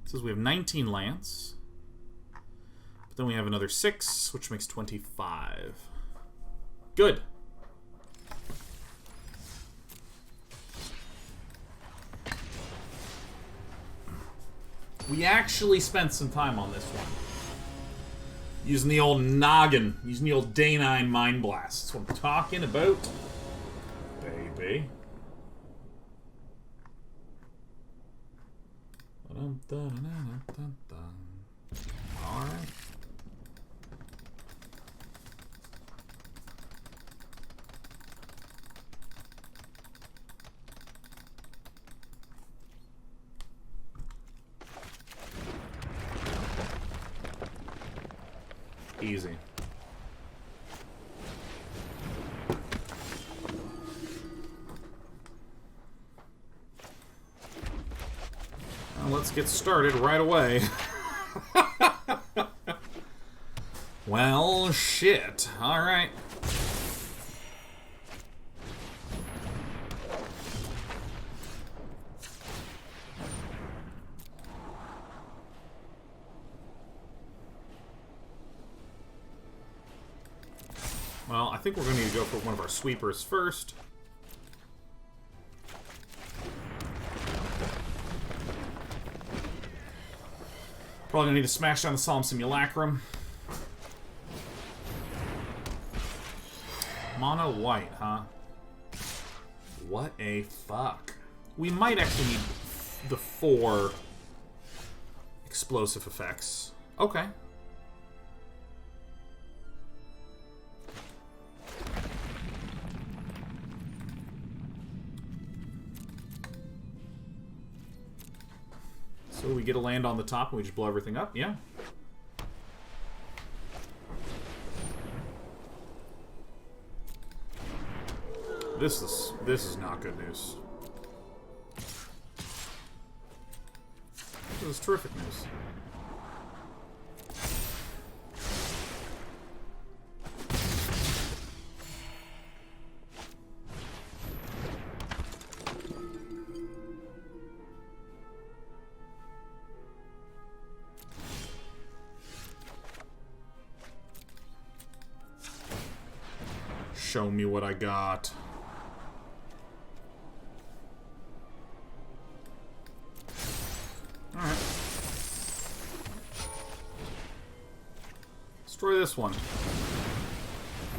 It says we have 19 lands. But then we have another 6, which makes 25. Good. We actually spent some time on this one. Using the old noggin. Using the old Day 9 Mind Blast. That's what I'm talking about. Baby. Alright. Easy. Well, let's get started right away. Well, shit. All right. Well, I think we're going to need to go for one of our sweepers first. Probably going to need to smash down the Solemn Simulacrum. Mono white, huh? What a fuck. We might actually need the 4 explosive effects. Okay. So we get a land on the top and we just blow everything up? Yeah. This is not good news. This is terrific news. Show me what I got. Alright. Destroy this one.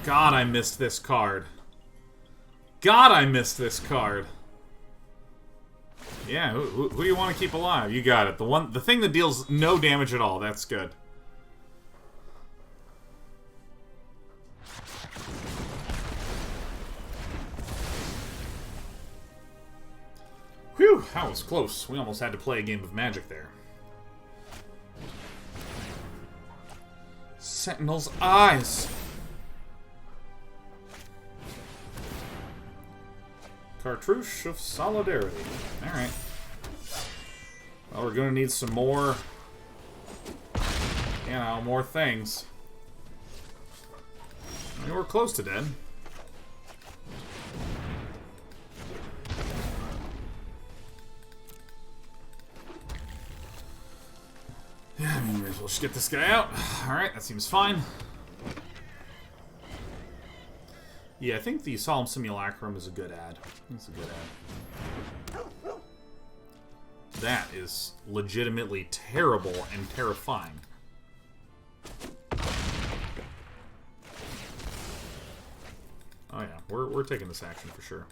God, I missed this card. God, I missed this card. Yeah, who do you want to keep alive? You got it. The thing that deals no damage at all. That's good. Whew, that was close. We almost had to play a game of Magic there. Sentinel's Eyes. Cartouche of Solidarity. Alright. Well, we're going to need some more, you know, more things. I mean, we're close to dead. Yeah, I mean, we may as well just get this guy out. Alright, that seems fine. Yeah, I think the Solemn Simulacrum is a good ad. It's a good ad. That is legitimately terrible and terrifying. Oh yeah, we're taking this action for sure.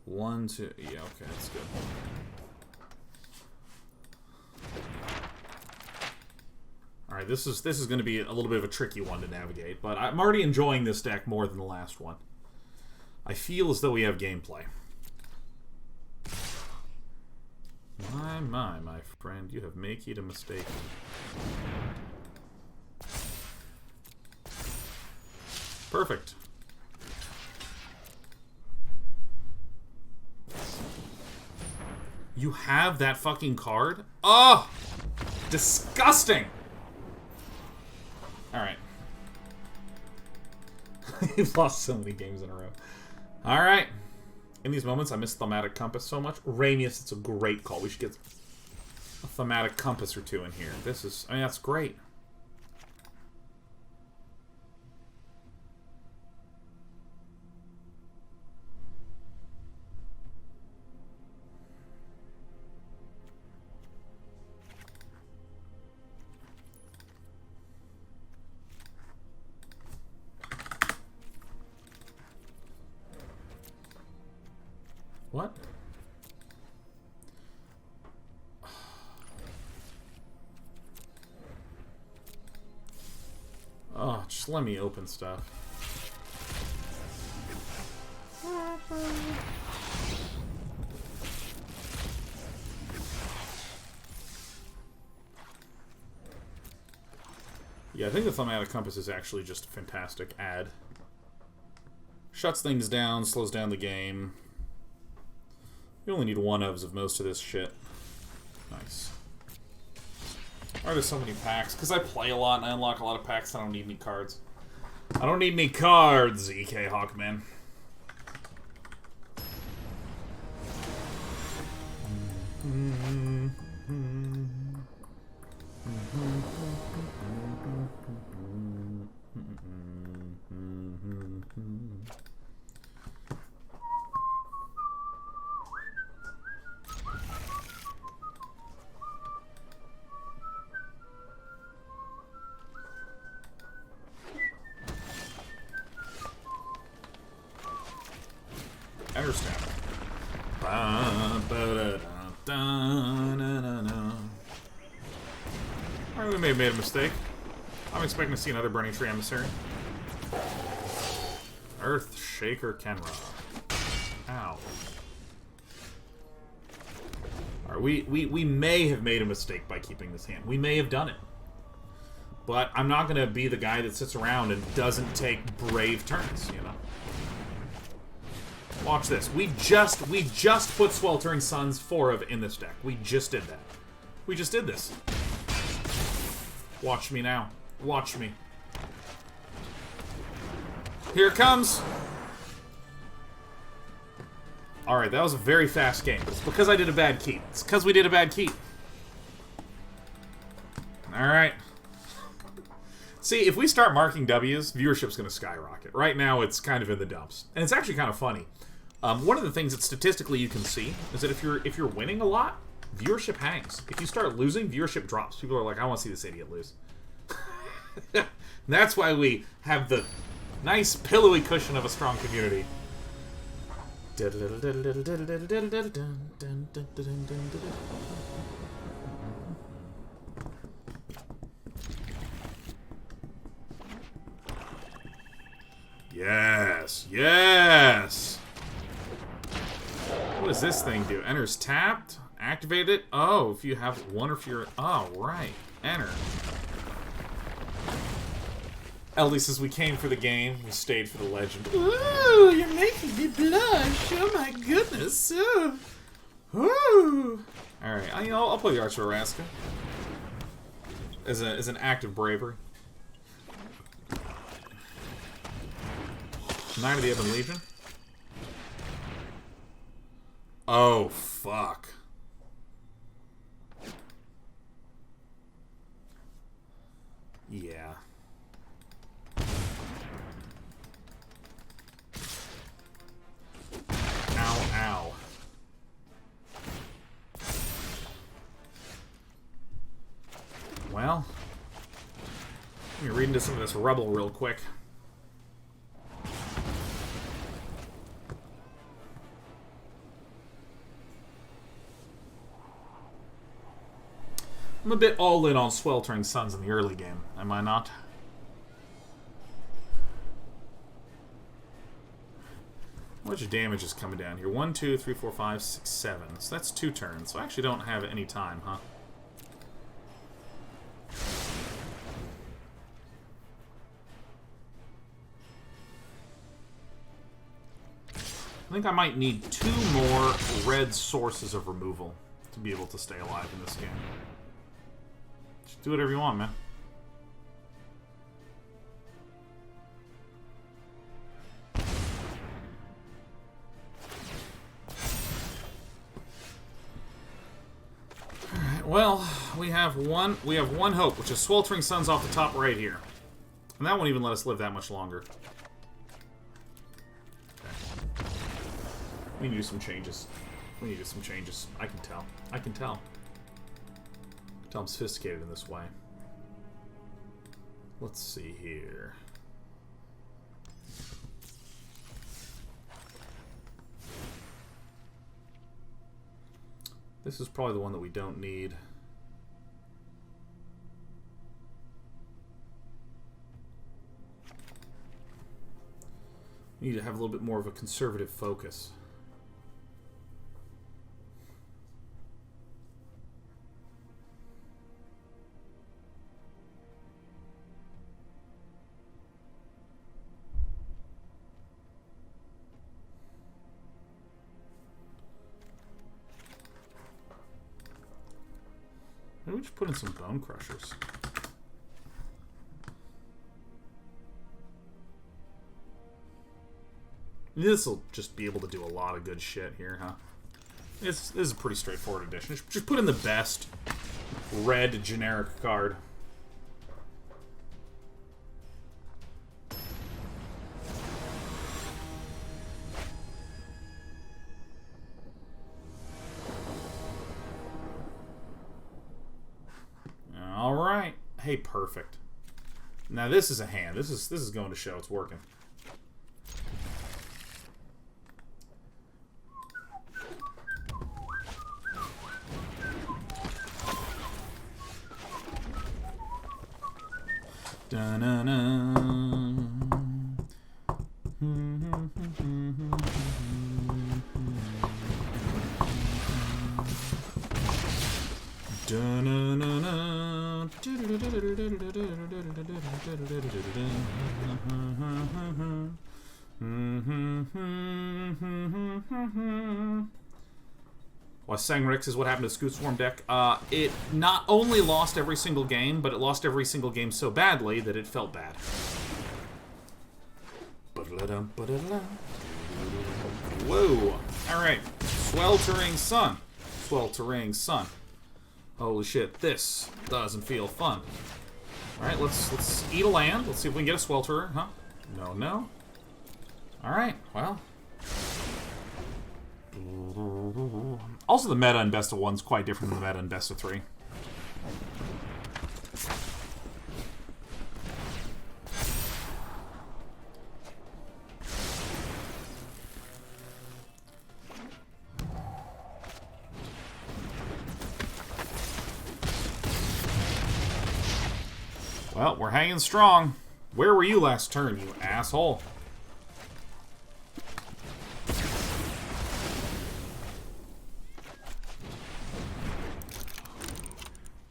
One, two, yeah, okay, that's good. Alright, this is going to be a little bit of a tricky one to navigate, but I'm already enjoying this deck more than the last one. I feel as though we have gameplay. My friend, you have made a mistake. Perfect. You have that fucking card? Oh! Disgusting! Alright. He's lost so many games in a row. Alright. In these moments, I miss Thematic Compass so much. Ramius, it's a great call. We should get a Thematic Compass or two in here. This is... I mean, that's great. What? Oh, just let me open stuff. Yeah, I think the Thematic Compass is actually just a fantastic ad. Shuts things down, slows down the game. You only need one of most of this shit. Nice. Why are there so many packs? Because I play a lot and I unlock a lot of packs. I don't need any cards. I don't need any cards, EK Hawkman. Understand. Alright, we may have made a mistake. I'm expecting to see another Burning Tree Emissary. Earth Shaker Kenra. Ow. Alright, we may have made a mistake by keeping this hand. We may have done it. But I'm not going to be the guy that sits around and doesn't take brave turns, you know? Watch this. We just put Sweltering Suns 4 of in this deck. We just did that. We just did this. Watch me now. Watch me. Here it comes. Alright, that was a very fast game. It's because I did a bad keep. It's because we did a bad keep. Alright. See, if we start marking W's, viewership's going to skyrocket. Right now, it's kind of in the dumps. And it's actually kind of funny. One of the things that statistically you can see is that if you're winning a lot, viewership hangs. If you start losing, viewership drops. People are like, I want to see this idiot lose. That's why we have the nice pillowy cushion of a strong community. Yes, yes. What does this thing do? Enters tapped. Activate it. Oh, if you have one or fewer. Oh, right. Enter. At least as we came for the game, we stayed for the legend. Ooh, you're making me blush. Oh my goodness. Ooh. Alright, I'll play the Arch of Orazca. As an act of bravery. Knight of the Ebon Legion. Oh, fuck. Yeah. Ow, ow. Well, let me read into some of this rubble real quick. I'm a bit all in on Sweltering Suns in the early game, am I not? How much damage is coming down here? 1, 2, 3, 4, 5, 6, 7. So that's 2 turns. So I actually don't have any time, huh? I think I might need 2 more red sources of removal. to be able to stay alive in this game. Just do whatever you want, man. Alright, well, we have one hope, which is Sweltering Suns off the top right here. And that won't even let us live that much longer. Okay. We need to do some changes. We need to do some changes. I can tell. I can tell. I can tell I'm sophisticated in this way. Let's see here. This is probably the one that we don't need. We need to have a little bit more of a conservative focus. Maybe we just put in some Bone Crushers. This will just be able to do a lot of good shit here, huh? This is a pretty straightforward addition. Just put in the best red generic card. All right. Hey, perfect. Now this is a hand. This is going to show it's working. Da-na-na. Da-na-na-na. Well, Sangrix is what happened to Scoot Swarm deck. It not only lost every single game, but it lost every single game so badly that it felt bad. Whoa! Alright. Sweltering Sun. Sweltering Sun. Holy shit, this doesn't feel fun. Alright, let's eat a land. Let's see if we can get a Swelterer, huh? No, no. Alright, well. Also, the meta in Best of 1's quite different than the meta in Best of 3. Well, we're hanging strong. Where were you last turn, you asshole?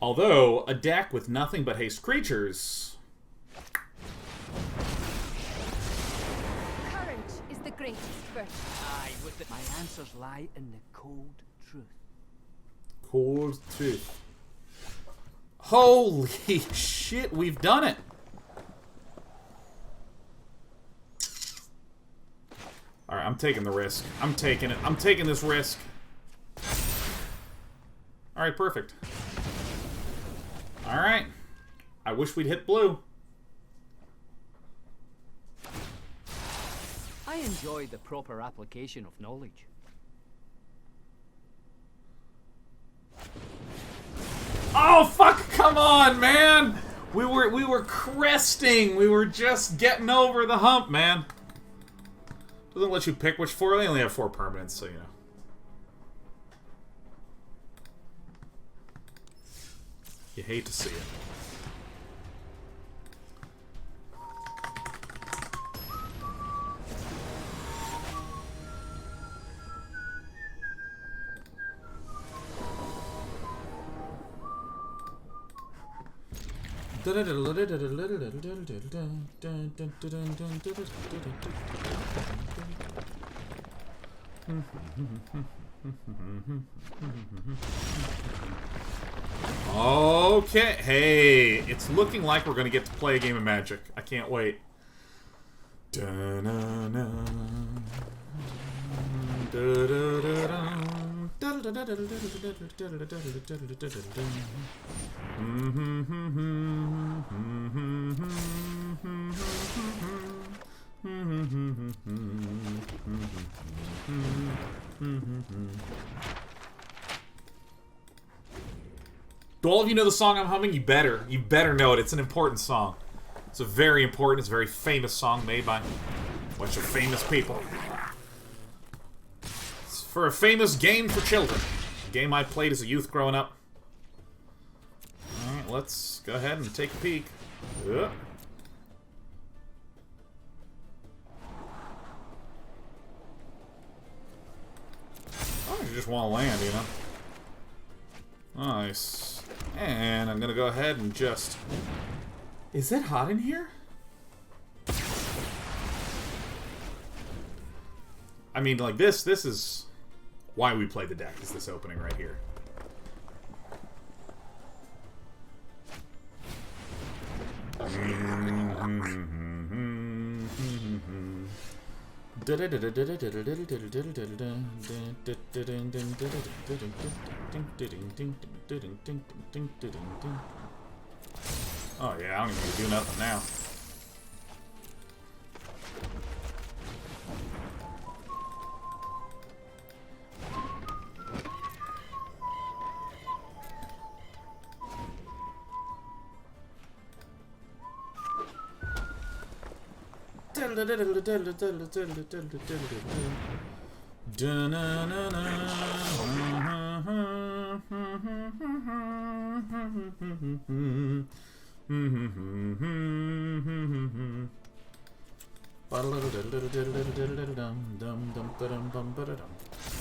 Although, a deck with nothing but haste creatures... Courage is the greatest virtue. Aye, with it. My answers lie in the cold truth. Cold truth. Holy shit, we've done it! Alright, I'm taking the risk. I'm taking it. I'm taking this risk. Alright, perfect. Alright. I wish we'd hit blue. I enjoy the proper application of knowledge. Oh, fuck! Come on, man! We were cresting! We were just getting over the hump, man. Doesn't let you pick which four. They only have 4 permanents, so you know. You hate to see it. Okay, hey, it's looking like we're gonna get to play a game of Magic. I can't wait. Do all of you know the song I'm humming? You better. You better know it. It's an important song. It's a very important, it's a very famous song made by a bunch of famous people. It's for a famous game for children. A game I played as a youth growing up. Alright, let's go ahead and take a peek. Oh, you just want to land, you know? Nice. And I'm gonna go ahead and just... Is it hot in here? I mean, like, this is why we play the deck, is this opening right here. Oh yeah, I don't even need to do nothing now.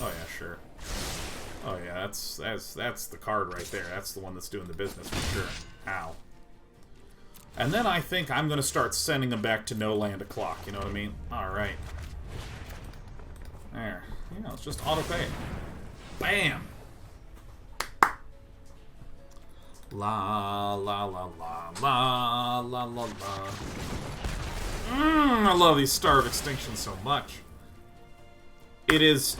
Oh yeah, sure. Oh yeah, that's the card right there. That's the one that's doing the business for sure. Ow. And then I think I'm gonna start sending them back to no land o'clock, you know what I mean? Alright. There. Yeah, let's just auto pay it. Bam! La la la la la la la la. I love these Star of Extinction so much. It's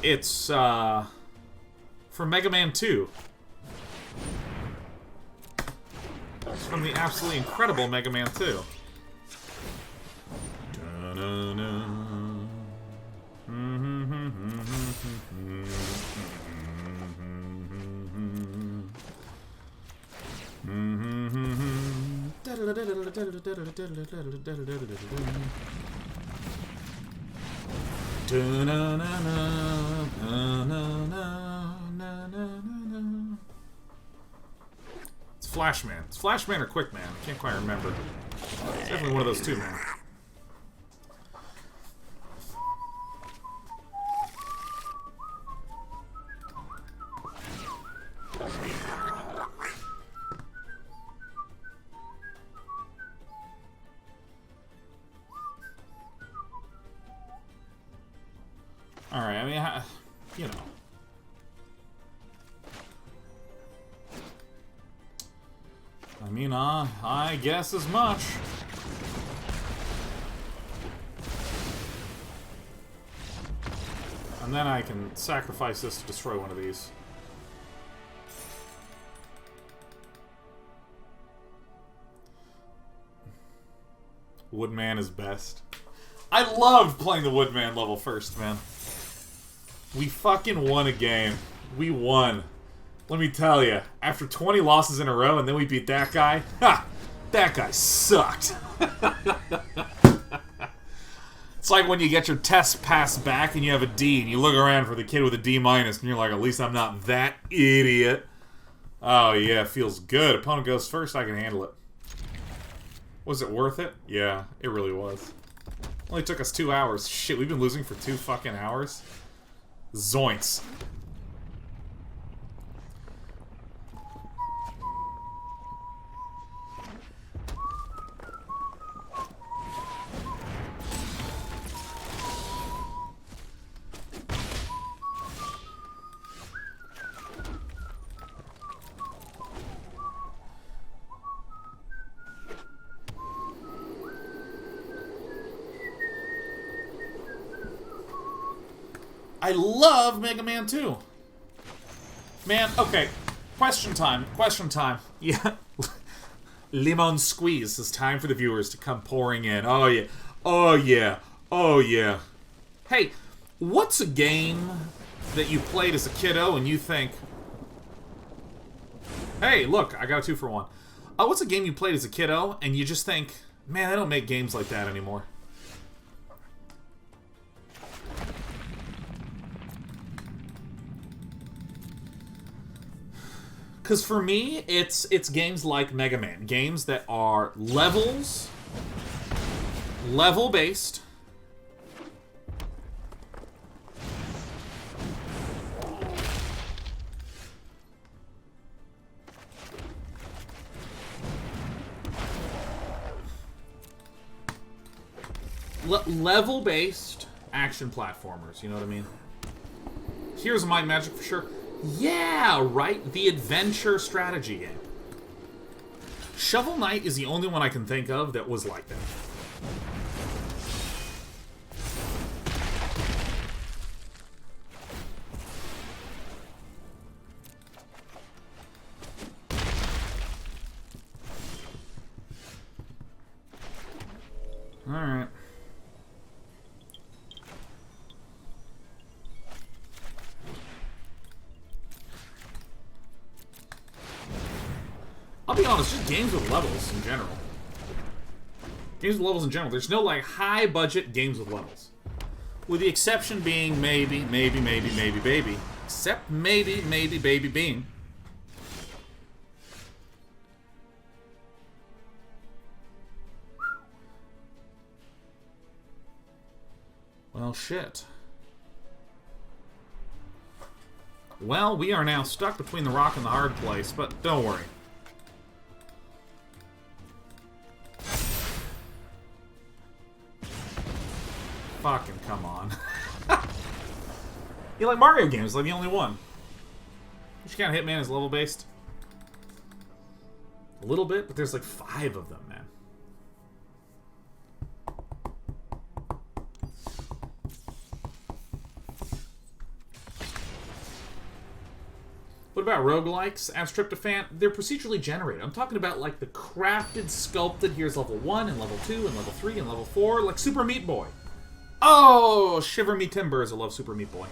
from Mega Man 2. It's from the absolutely incredible Mega Man 2. It's Flashman. It's Flashman or Quickman. I can't quite remember. It's definitely one of those two, man. Alright, I mean, you know. I mean, I guess as much. And then I can sacrifice this to destroy one of these. Woodman is best. I loved playing the Woodman level first, man. We fucking won a game. We won. Let me tell you, after 20 losses in a row and then we beat that guy, ha! That guy sucked. It's like when you get your test passed back and you have a D and you look around for the kid with a D- and you're like, at least I'm not that idiot. Oh yeah, feels good. Opponent goes first, I can handle it. Was it worth it? Yeah, it really was. Only took us 2 hours. Shit, we've been losing for 2 fucking hours? Zoinks. I love Mega Man 2. Man, okay. Question time. Question time. Yeah. Lemon squeeze. It's time for the viewers to come pouring in. Oh, yeah. Oh, yeah. Oh, yeah. Hey, what's a game that you played as a kiddo and you think... Hey, look, I got a 2 for 1. What's a game you played as a kiddo and you just think, man, they don't make games like that anymore? Because for me, it's games like Mega Man. Games that are level-based. Level-based action platformers, you know what I mean? Here's Might and Magic for sure. Yeah, right? The adventure strategy game. Shovel Knight is the only one I can think of that was like that. Alright. I'll be honest, just games with levels in general. Games with levels in general. There's no, like, high-budget games with levels. With the exception being maybe. Except maybe, Baby Bean. Well, shit. Well, we are now stuck between the rock and the hard place, but don't worry. Fucking come on. You like Mario games, like the only one. You can't Hitman is level based. A little bit, but there's like 5 of them, man. What about roguelikes? As Tryptophan, they're procedurally generated. I'm talking about like the crafted, sculpted, here's level 1 and level 2 and level 3 and level 4, like Super Meat Boy. Oh, shiver me timbers, I love Super Meat Boy.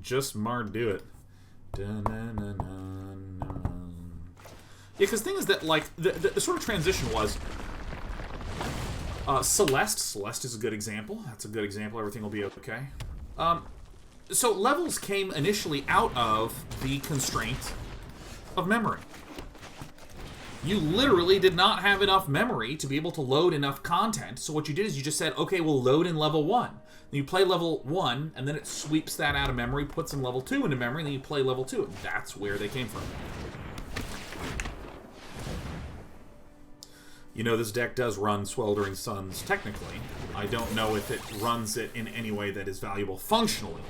Just Mard do it. Yeah, because the thing is that, like, the sort of transition was... Celeste. Celeste is a good example. That's a good example. Everything will be okay. So levels came initially out of the constraint of memory. You literally did not have enough memory to be able to load enough content. So what you did is you just said, okay, we'll load in level 1. Then you play level 1, and then it sweeps that out of memory, puts in level 2 into memory, and then you play level 2. And that's where they came from. You know, this deck does run Sweltering Suns, technically. I don't know if it runs it in any way that is valuable functionally.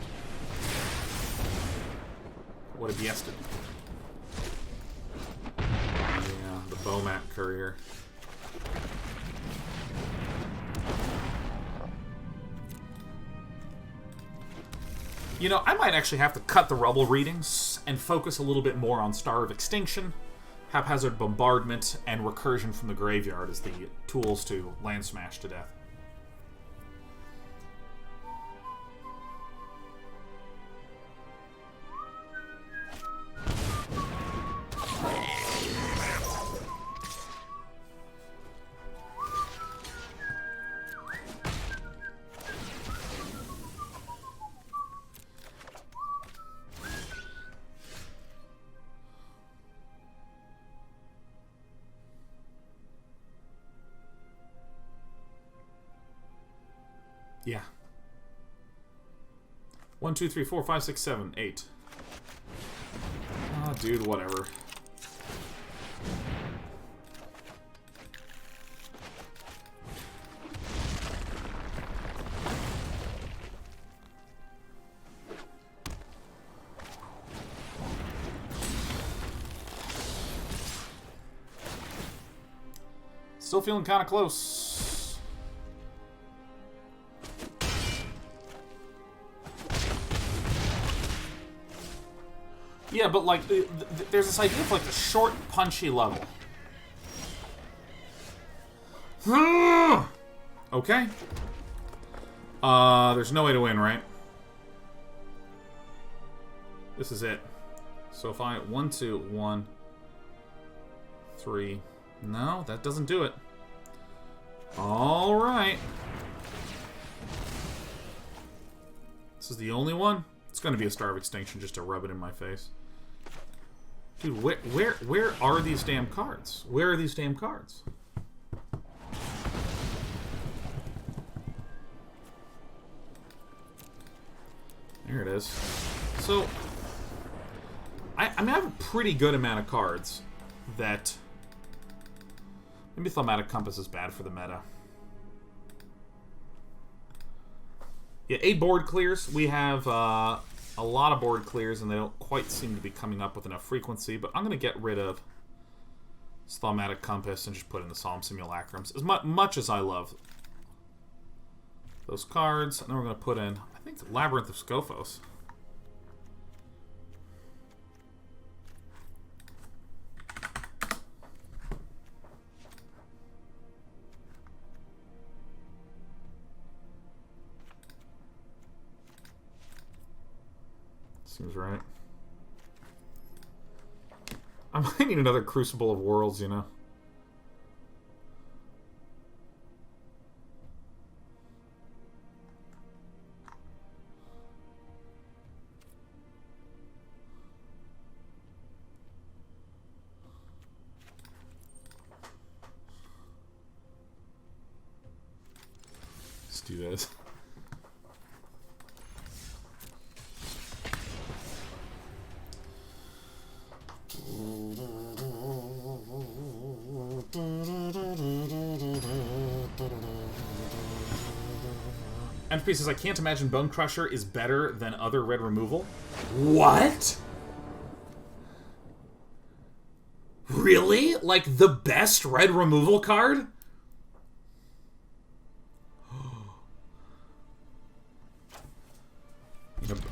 What a biested. Yeah, the Bomat Courier. You know, I might actually have to cut the Rubble readings and focus a little bit more on Star of Extinction, Haphazard Bombardment, and Recursion from the Graveyard as the tools to land smash to death. Yeah. 1, 2, 3, 4, 5, 6, 7, 8. Ah, dude, whatever. Still feeling kind of close. Yeah, but like, there's this idea of like the short, punchy level. Okay. There's no way to win, right? This is it. So if I 1, 2, 1, 3. No, that doesn't do it. All right. This is the only one. It's going to be a Star of Extinction just to rub it in my face. Dude, where are these damn cards? Where are these damn cards? There it is. So, I mean, I have a pretty good amount of cards that... Maybe Thaumatic Compass is bad for the meta. Yeah, 8 board clears. We have a lot of board clears, and they don't quite seem to be coming up with enough frequency, but I'm going to get rid of Thaumatic Compass and just put in the Solemn Simulacrums. As much as I love those cards, and then we're going to put in, I think, Labyrinth of Skophos. Seems right. I might need another Crucible of Worlds, you know. Let's do this. MP says, I can't imagine Bone Crusher is better than other red removal. What? Really? Like, the best red removal card?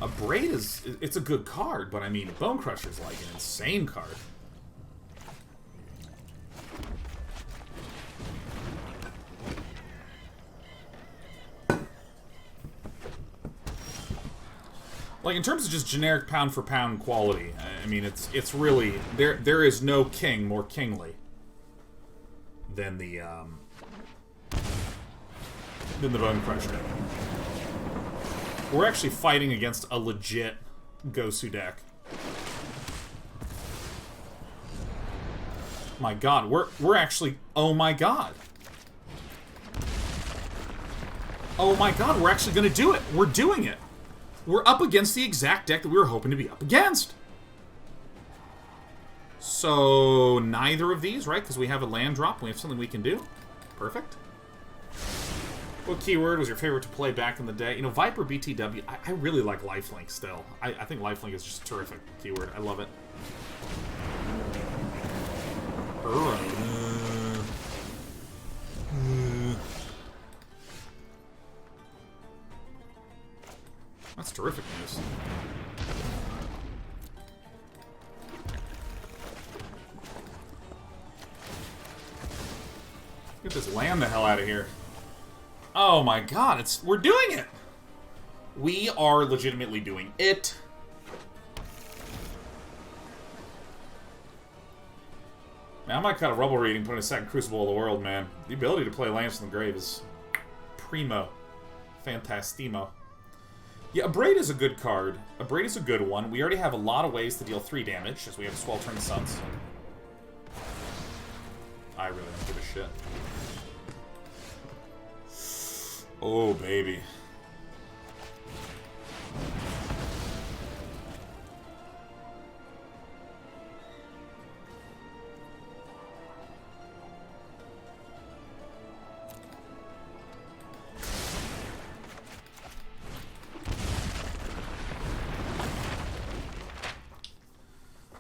Abrade is... It's a good card, but I mean, Bone Crusher's like an insane card. Like, in terms of just generic pound-for-pound quality, I mean, it's really... There is no king more kingly than the Bone Crusher. We're actually fighting against a legit Gosu deck. My god, we're actually... Oh my god. Oh my god, we're actually gonna do it. We're doing it. We're up against the exact deck that we were hoping to be up against. So, neither of these, right? Because we have a land drop. We have something we can do. Perfect. What keyword was your favorite to play back in the day? You know, Viper BTW, I really like Lifelink still. I think Lifelink is just a terrific keyword. I love it. That's terrific news. Get this land the hell out of here. Oh my god, we're doing it! We are legitimately doing it. Man, I might cut a Rubble Reading, put in a second Crucible of the World, man. The ability to play lands from the grave is primo. Fantastimo. Yeah, Abrade is a good card. Abrade is a good one. We already have a lot of ways to deal 3 damage, as we have Sweltering Suns. I really don't give a shit. Oh, baby.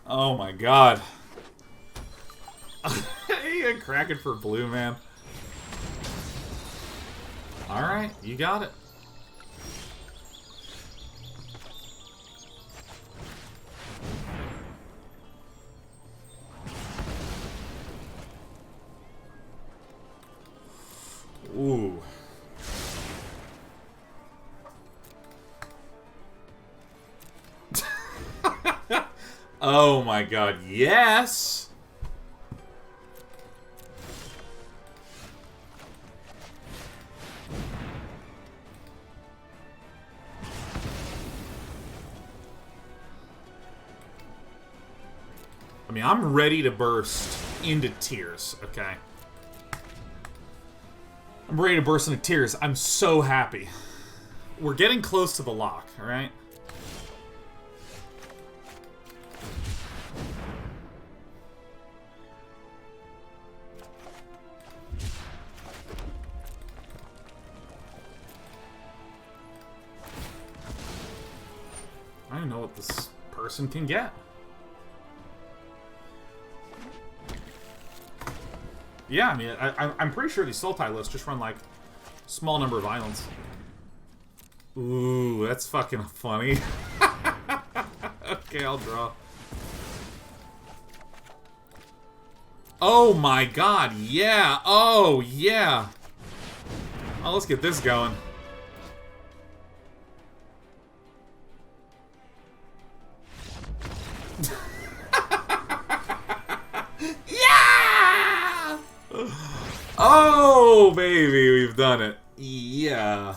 Oh my god. You got cracking for blue, man. Alright, you got it. Ooh. Oh my god, yes! I mean, I'm ready to burst into tears, okay? I'm ready to burst into tears. I'm so happy. We're getting close to the lock, alright? I don't know what this person can get. Yeah, I mean, I'm pretty sure these Sultai lists just run, like, small number of islands. Ooh, that's fucking funny. Okay, I'll draw. Oh my god, yeah! Oh, yeah! Oh, let's get this going. Yeah! Oh, baby, we've done it. Yeah.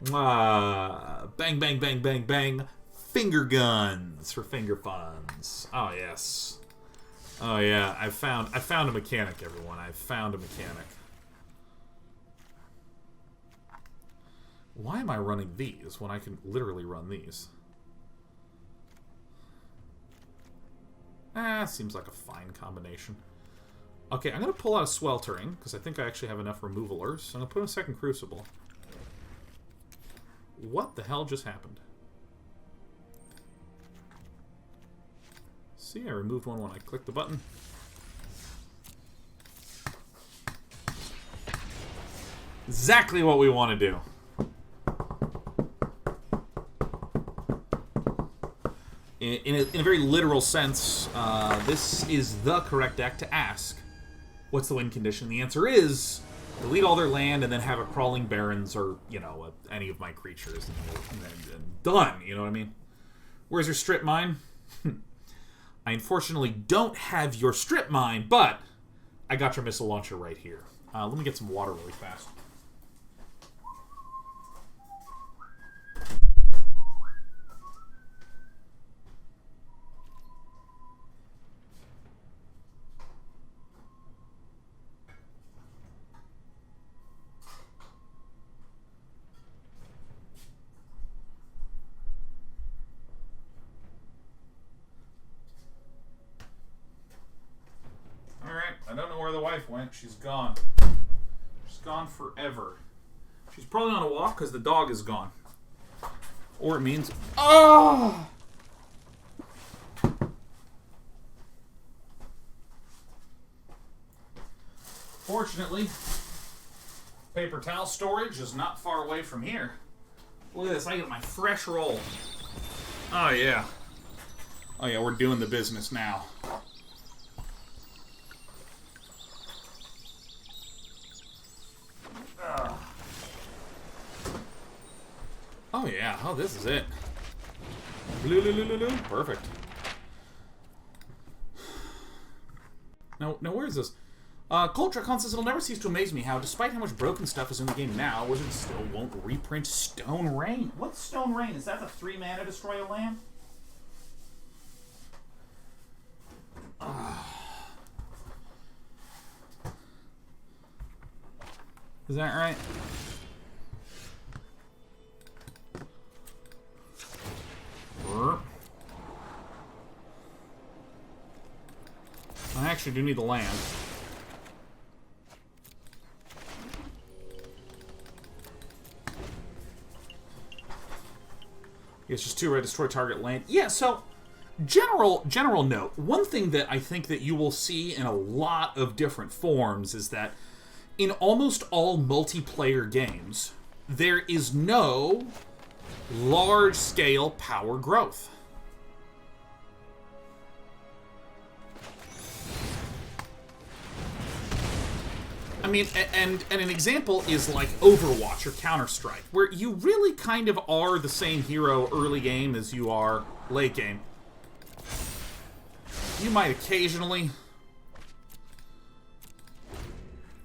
Bang, bang, bang, bang, bang. Finger guns for finger funds. Oh, yes. Oh, yeah. I found a mechanic, everyone. I found a mechanic. Why am I running these when I can literally run these? Seems like a fine combination. Okay, I'm going to pull out a Sweltering, because I think I actually have enough removalers. So I'm going to put in a second Crucible. What the hell just happened? See, I removed one when I clicked the button. Exactly what we want to do. In a very literal sense, this is the correct deck to ask, what's the win condition? The answer is, delete all their land and then have a Crawling Barrens or, you know, any of my creatures. And done, you know what I mean? Where's your strip mine? I unfortunately don't have your strip mine, but I got your missile launcher right here. Let me get some water really fast. I don't know where the wife went. She's gone. She's gone forever. She's probably on a walk because the dog is gone. Or it means... Oh! Fortunately, paper towel storage is not far away from here. Look at this. I get my fresh roll. Oh, yeah. Oh, yeah. We're doing the business now. Oh yeah, oh this is it. Perfect. Now where's this? Coltra says, it'll never cease to amaze me how, despite how much broken stuff is in the game now, Wizards still won't reprint Stone Rain. What's Stone Rain? Is that the 3-mana destroy a land? Is that right? I actually do need the land. It's just 2 red, destroy target land. Yeah, so general note. One thing that I think that you will see in a lot of different forms is that In almost all multiplayer games, there is no large-scale power growth. I mean, and an example is like Overwatch or Counter-Strike, where you really kind of are the same hero early game as you are late game. You might occasionally...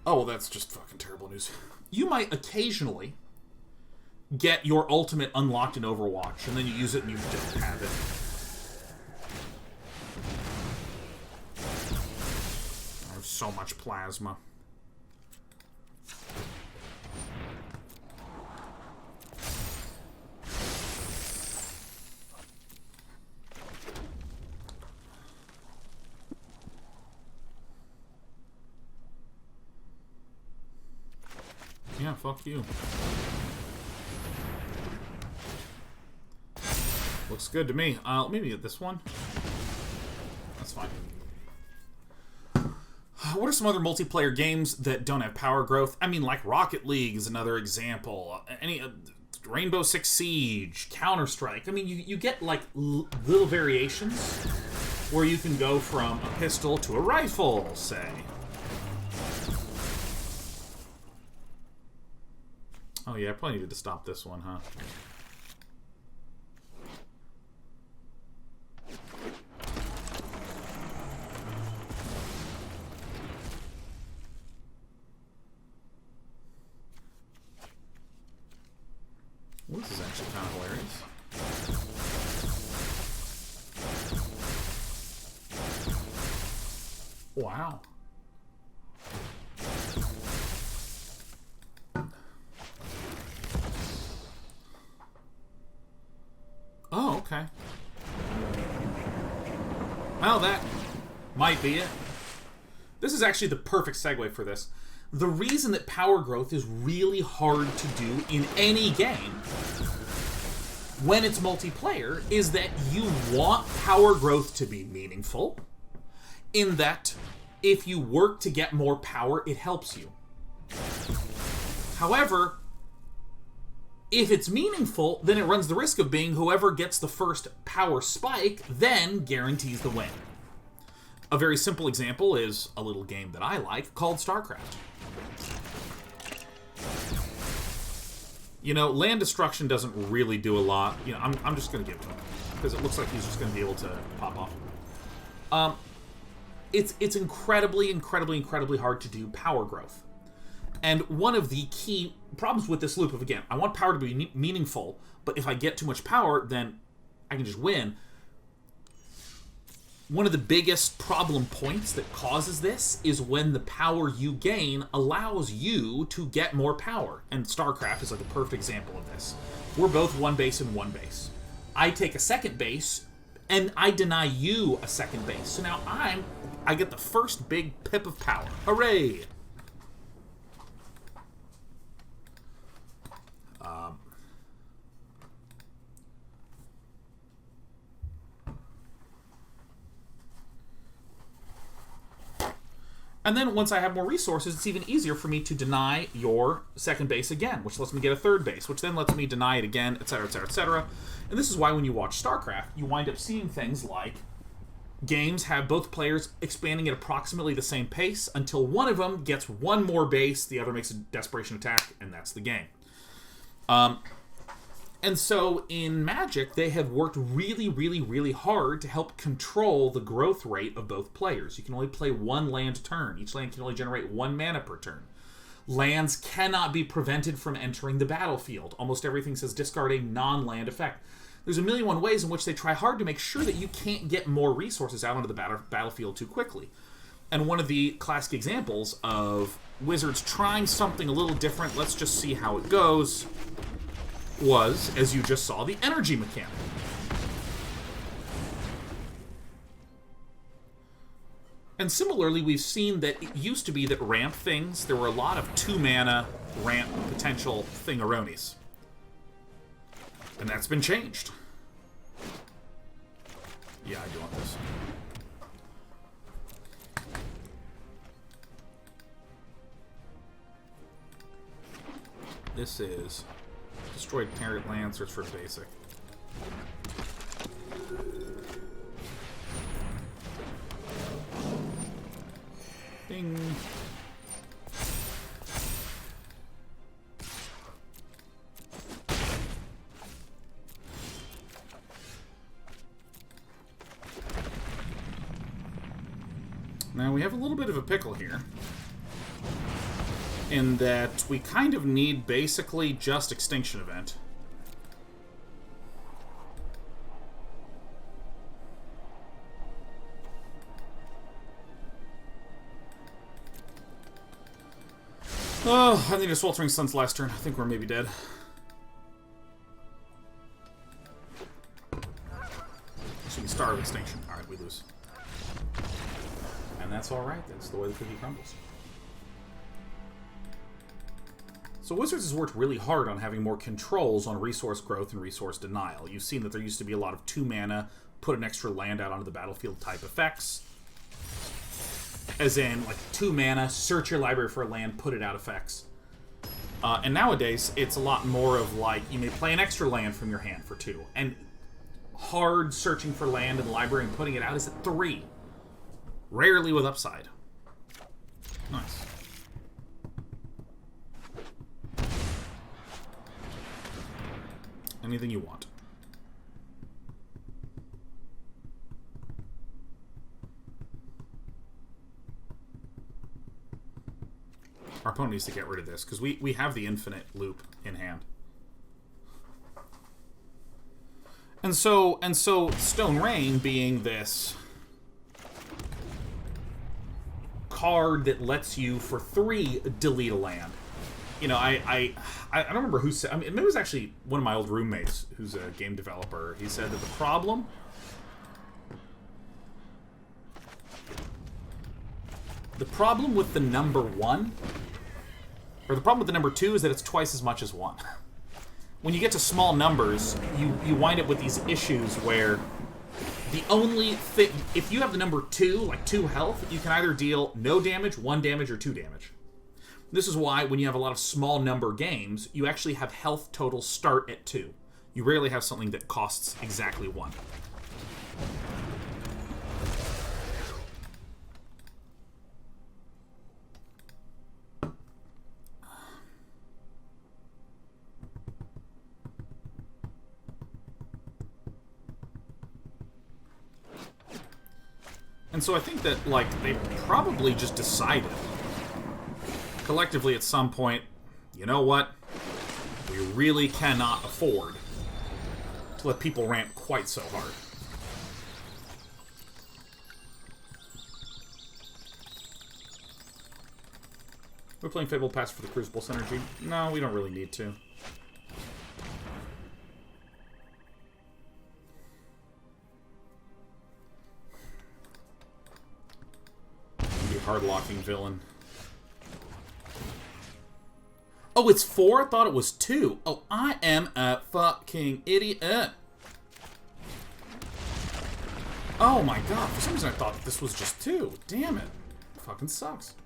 Oh, well, that's just fucking terrible news. You might occasionally get your ultimate unlocked in Overwatch, and then you use it and you don't have it. There's so much plasma. Yeah, fuck you. Looks good to me. Maybe get this one. That's fine. What are some other multiplayer games that don't have power growth? I mean, like Rocket League is another example. Any Rainbow Six Siege, Counter-Strike. I mean, you get like little variations where you can go from a pistol to a rifle, say. Oh yeah, I probably needed to stop this one, huh? Well, this is actually kind of hilarious. Wow. Oh, okay. Well, that might be it. This is actually the perfect segue for this. The reason that power growth is really hard to do in any game when it's multiplayer is that you want power growth to be meaningful, in that if you work to get more power, it helps you. However, if it's meaningful, then it runs the risk of being whoever gets the first power spike then guarantees the win. A very simple example is a little game that I like called StarCraft. You know, land destruction doesn't really do a lot. You know, I'm just going to give it to him because it looks like he's just going to be able to pop off. It's incredibly hard to do power growth. And one of the key problems with this loop of, again, I want power to be meaningful, but if I get too much power, then I can just win. One of the biggest problem points that causes this is when the power you gain allows you to get more power. And StarCraft is like a perfect example of this. We're both one base and one base. I take a second base, and I deny you a second base. So now I get the first big pip of power. Hooray! And then once I have more resources, it's even easier for me to deny your second base again, which lets me get a third base, which then lets me deny it again, etc., etc., etc. And this is why when you watch StarCraft, you wind up seeing things like games have both players expanding at approximately the same pace until one of them gets one more base, the other makes a desperation attack, and that's the game. And so in Magic, they have worked really hard to help control the growth rate of both players. You can only play one land a turn. Each land can only generate 1 mana per turn. Lands cannot be prevented from entering the battlefield. Almost everything says discard a non-land effect. There's a million one ways in which they try hard to make sure that you can't get more resources out onto the battlefield too quickly. And one of the classic examples of Wizards trying something a little different, let's just see how it goes, was, as you just saw, the energy mechanic. And similarly, we've seen that it used to be that ramp things, there were a lot of 2-mana ramp potential thingaronis. And that's been changed. Yeah, I do want this. This is destroyed parent land, search for basic. Ding. Now we have a little bit of a pickle here, in that we kind of need basically just Extinction Event. Oh, I need a Sweltering Suns last turn. I think we're maybe dead. Should be Star of Extinction. Alright, we lose. And that's alright. That's the way the cookie crumbles. So Wizards has worked really hard on having more controls on resource growth and resource denial. You've seen that there used to be a lot of 2 mana, put an extra land out onto the battlefield type effects. As in, like, 2 mana, search your library for a land, put it out effects. And nowadays, it's a lot more of, like, you may play an extra land from your hand for 2. And hard searching for land in the library and putting it out is at 3. Rarely with upside. Nice. Anything you want. Our opponent needs to get rid of this, because we have the infinite loop in hand. And so Stone Rain being this card that lets you, for 3, delete a land. You know, I don't remember who said... I mean, maybe it was actually one of my old roommates, who's a game developer. He said that the problem... The problem with the number 1... Or the problem with the number 2 is that it's twice as much as 1. When you get to small numbers, you wind up with these issues where the only thing... If you have the number 2, like 2 health, you can either deal no damage, 1 damage, or 2 damage. This is why when you have a lot of small number games, you actually have health totals start at 2. You rarely have something that costs exactly 1. And so I think that, like, they probably just decided, collectively at some point, you know what? We really cannot afford to let people ramp quite so hard. We're playing Fable Pass for the Crucible synergy? No, we don't really need to. Hard-locking villain. Oh, it's 4? I thought it was 2. Oh, I am a fucking idiot. Oh my god, for some reason I thought this was just 2. Damn it. It fucking sucks.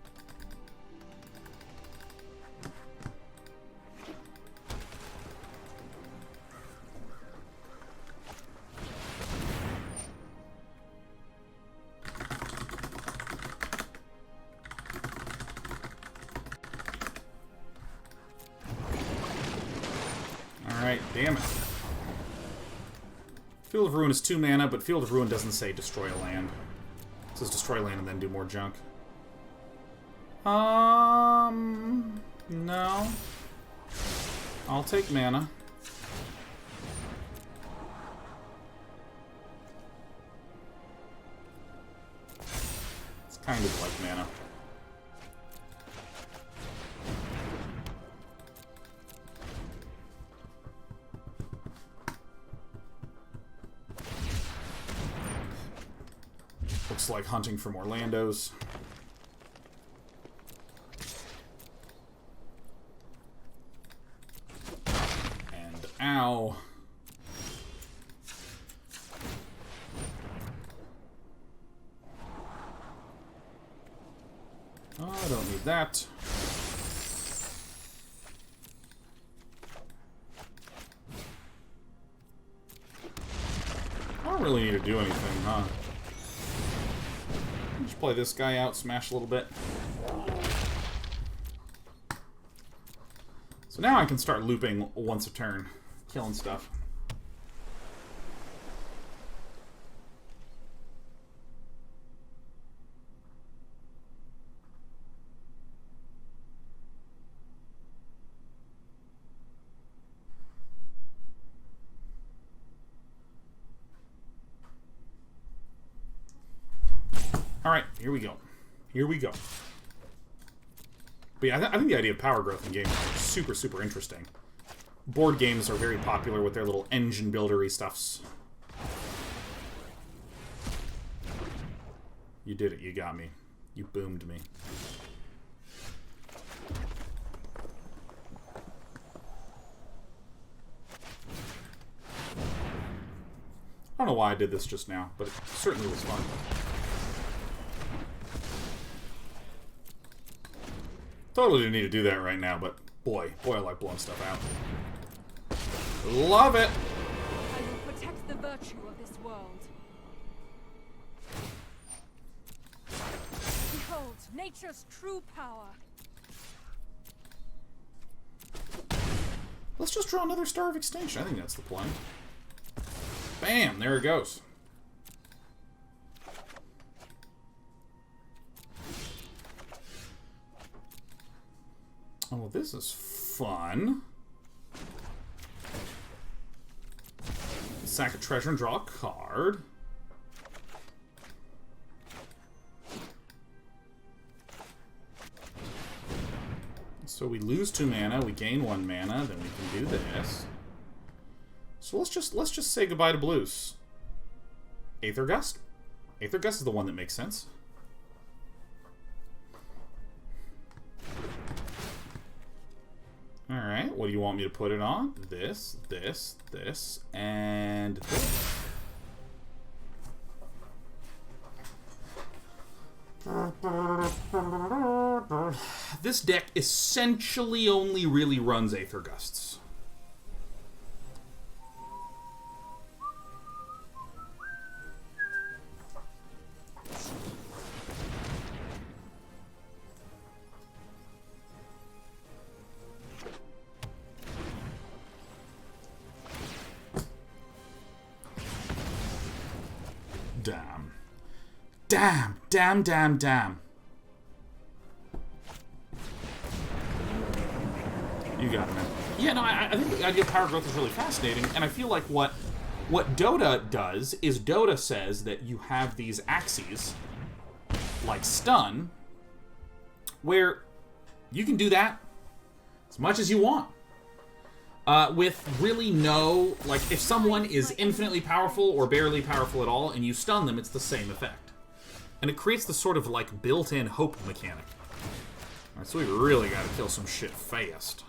Damn it. Field of Ruin is 2 mana, but Field of Ruin doesn't say destroy a land. It says destroy land and then do more junk. No. I'll take mana. It's kind of like mana. Looks like hunting for more Landos. And ow. Oh, I don't need that. don't really need to do anything, huh? Just play this guy out, smash a little bit. So now I can start looping once a turn, killing stuff. Alright, here we go. Here we go. But yeah, I think the idea of power growth in games is super, super interesting. Board games are very popular with their little engine buildery stuffs. You did it, you got me. You boomed me. I don't know why I did this just now, but it certainly was fun. Totally didn't need to do that right now, but boy, I like blowing stuff out. Love it! I will protect the virtue of this world. Behold, nature's true power. Let's just draw another Star of Extinction. I think that's the plan. Bam! There it goes. Oh, this is fun. Sack a treasure and draw a card. So we lose 2 mana, we gain 1 mana, then we can do this. So let's just say goodbye to blues. Aether Gust? Aether Gust is the one that makes sense. Alright, what do you want me to put it on? This, this, this, and this. This deck essentially only really runs Aether Gusts. Damn. You got it, man. Yeah, no, I think the idea of power growth is really fascinating, and I feel like what Dota does is Dota says that you have these axes, like stun, where you can do that as much as you want. With really no, like, if someone is infinitely powerful or barely powerful at all, and you stun them, it's the same effect. And it creates the sort of, like, built-in hope mechanic. Alright, so we really gotta kill some shit fast.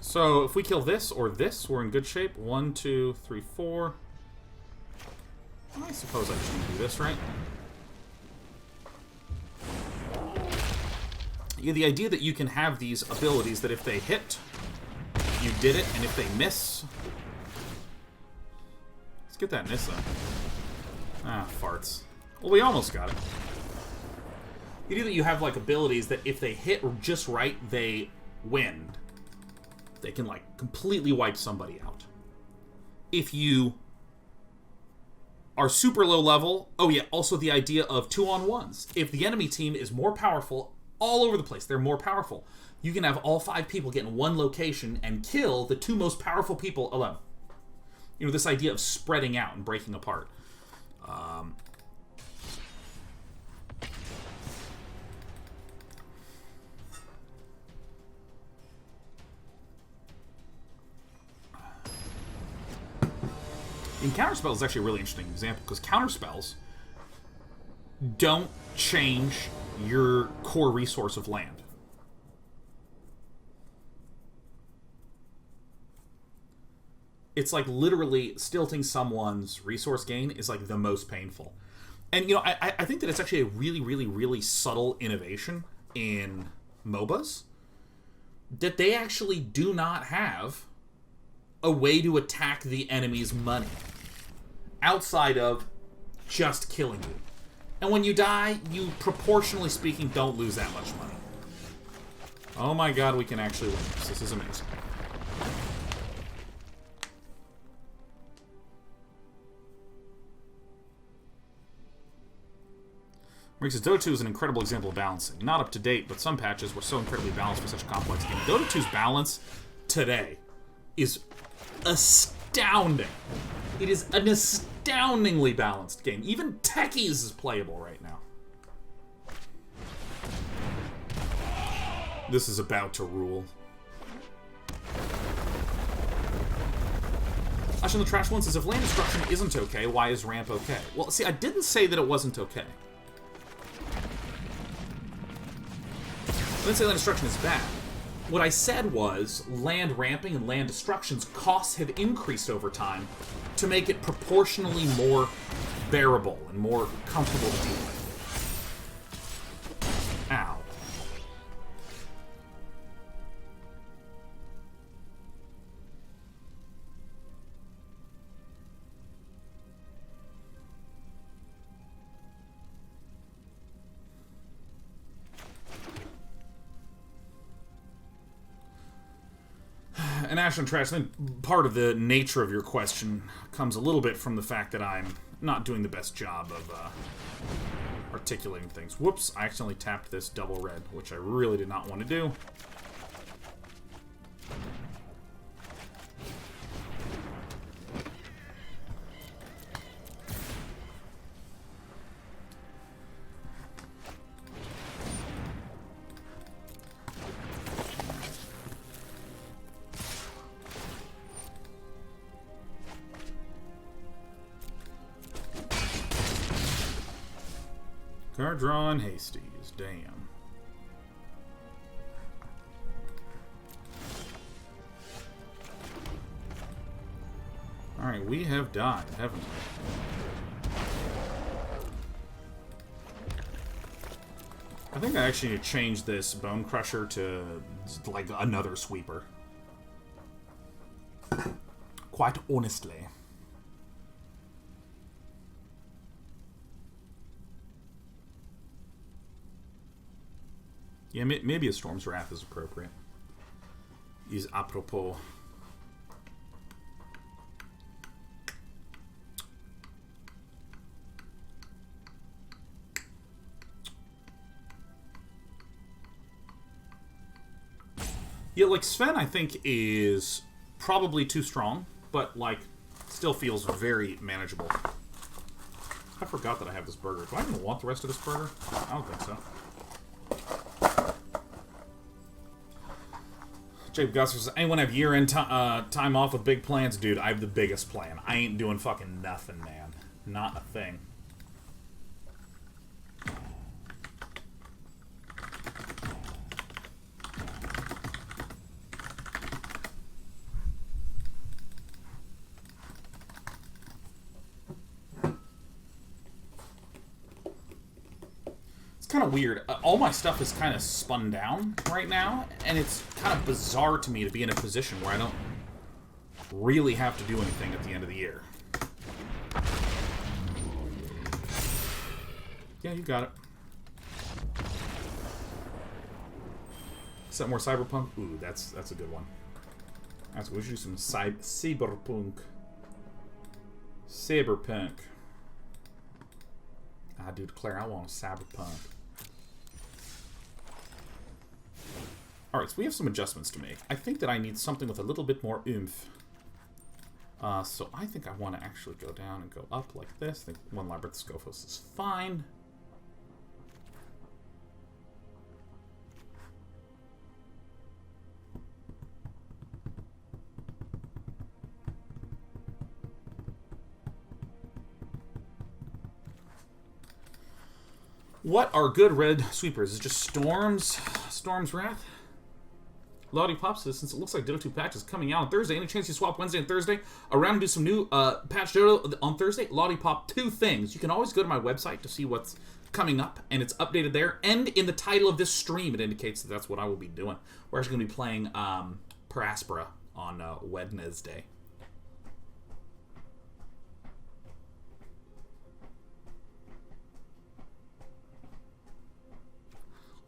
So, if we kill this or this, we're in good shape. 1, 2, 3, 4. I suppose I should do this, right? Yeah, the idea that you can have these abilities that if they hit, you did it, and if they miss... Let's get that Nissa. Ah, farts. Well, we almost got it. The idea that you have, like, abilities that if they hit just right, they win. They can, like, completely wipe somebody out. If you are super low level... Oh, yeah, also the idea of 2-on-1s. If the enemy team is more powerful, all over the place, they're more powerful, you can have all 5 people get in one location and kill the 2 most powerful people alone. You know, this idea of spreading out and breaking apart. And counterspells is actually a really interesting example, because counterspells don't change your core resource of land. It's like literally stilting someone's resource gain is like the most painful. And, you know, I think that it's actually a really, really, really subtle innovation in MOBAs. that they actually do not have a way to attack the enemy's money outside of just killing you. And when you die, you, proportionally speaking, don't lose that much money. Oh my god, we can actually win this. This is amazing. Rick says, Dota 2 is an incredible example of balancing. Not up to date, but some patches were so incredibly balanced for such a complex game. Dota 2's balance today is astounding. It is an astoundingly balanced game. Even Techies is playable right now. This is about to rule. Ash in the Trash one says, if land destruction isn't okay, why is ramp okay? Well, see, I didn't say that it wasn't okay. I didn't say land destruction is bad. What I said was land ramping and land destruction's costs have increased over time to make it proportionally more bearable and more comfortable to deal with. Ow. And Ash and Trash, I think part of the nature of your question comes a little bit from the fact that I'm not doing the best job of articulating things. Whoops, I accidentally tapped this double red, which I really did not want to do. Card draw and Hastings, damn. Alright, we have died, haven't we? I think I actually need to change this Bone Crusher to, like, another sweeper. Quite honestly. Yeah, maybe a Storm's Wrath is appropriate. Is apropos. Yeah, like, Sven, I think, is probably too strong, but, like, still feels very manageable. I forgot that I have this burger. Do I even want the rest of this burger? I don't think so. Jacob Gus says, anyone have year-end time off with big plans? Dude, I have the biggest plan. I ain't doing fucking nothing, man. Not a thing. Kind of weird. All my stuff is kind of spun down right now, and it's kind of bizarre to me to be in a position where I don't really have to do anything at the end of the year. Yeah, you got it. Set more Cyberpunk? Ooh, that's a good one. We should do some Cyberpunk. Cyberpunk. Ah, dude, Claire, I want a Cyberpunk. Alright, so we have some adjustments to make. I think that I need something with a little bit more oomph. So I think I want to actually go down and go up like this. I think one Labyrinth of Skophos is fine. What are good red sweepers? Is it just Storm's Wrath? Lollipop says, since it looks like Dota 2 patch is coming out on Thursday, any chance you swap Wednesday and Thursday around and do some new patch Dota on Thursday? Lollipop, two things. You can always go to my website to see what's coming up, and it's updated there. And in the title of this stream, it indicates that that's what I will be doing. We're actually going to be playing Paraspora on Wednesday.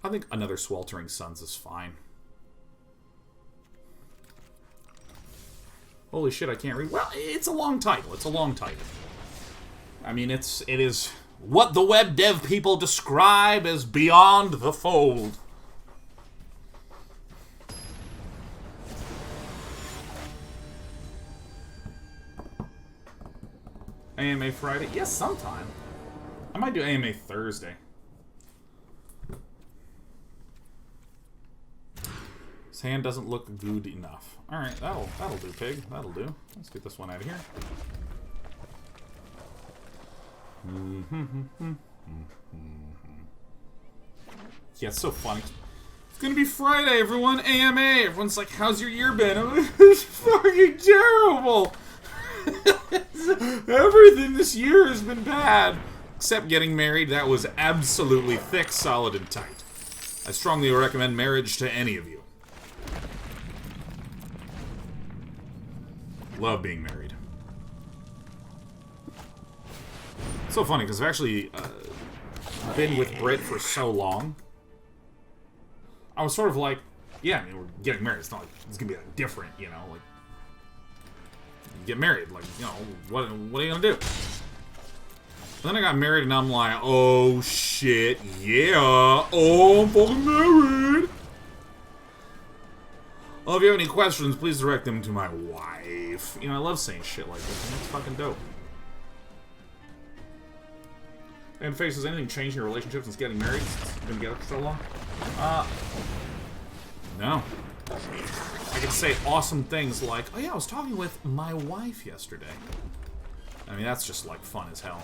I think another Sweltering Suns is fine. Holy shit, I can't read. Well, it's a long title. It's a long title. I mean, it is what the web dev people describe as beyond the fold. AMA Friday? Yes, sometime. I might do AMA Thursday. His hand doesn't look good enough. Alright, that'll do, pig. That'll do. Let's get this one out of here. Yeah, it's so funny. It's gonna be Friday, everyone. AMA. Everyone's like, how's your year been? It's fucking terrible. Everything this year has been bad. Except getting married. That was absolutely thick, solid, and tight. I strongly recommend marriage to any of you. Love being married. It's so funny, because I've actually been with Britt for so long. I was sort of like, yeah, I mean, we're getting married. It's not like it's going to be like different, you know? Like, get married. Like, you know, what are you going to do? Then I got married, and I'm like, oh, shit, yeah. Oh, I'm fucking married. Well, if you have any questions, please direct them to my wife. You know, I love saying shit like this, and it's fucking dope. And Face, has anything changed in your relationship since getting married? Since you've been together for so long? No. I can say awesome things like, oh yeah, I was talking with my wife yesterday. I mean, that's just, like, fun as hell.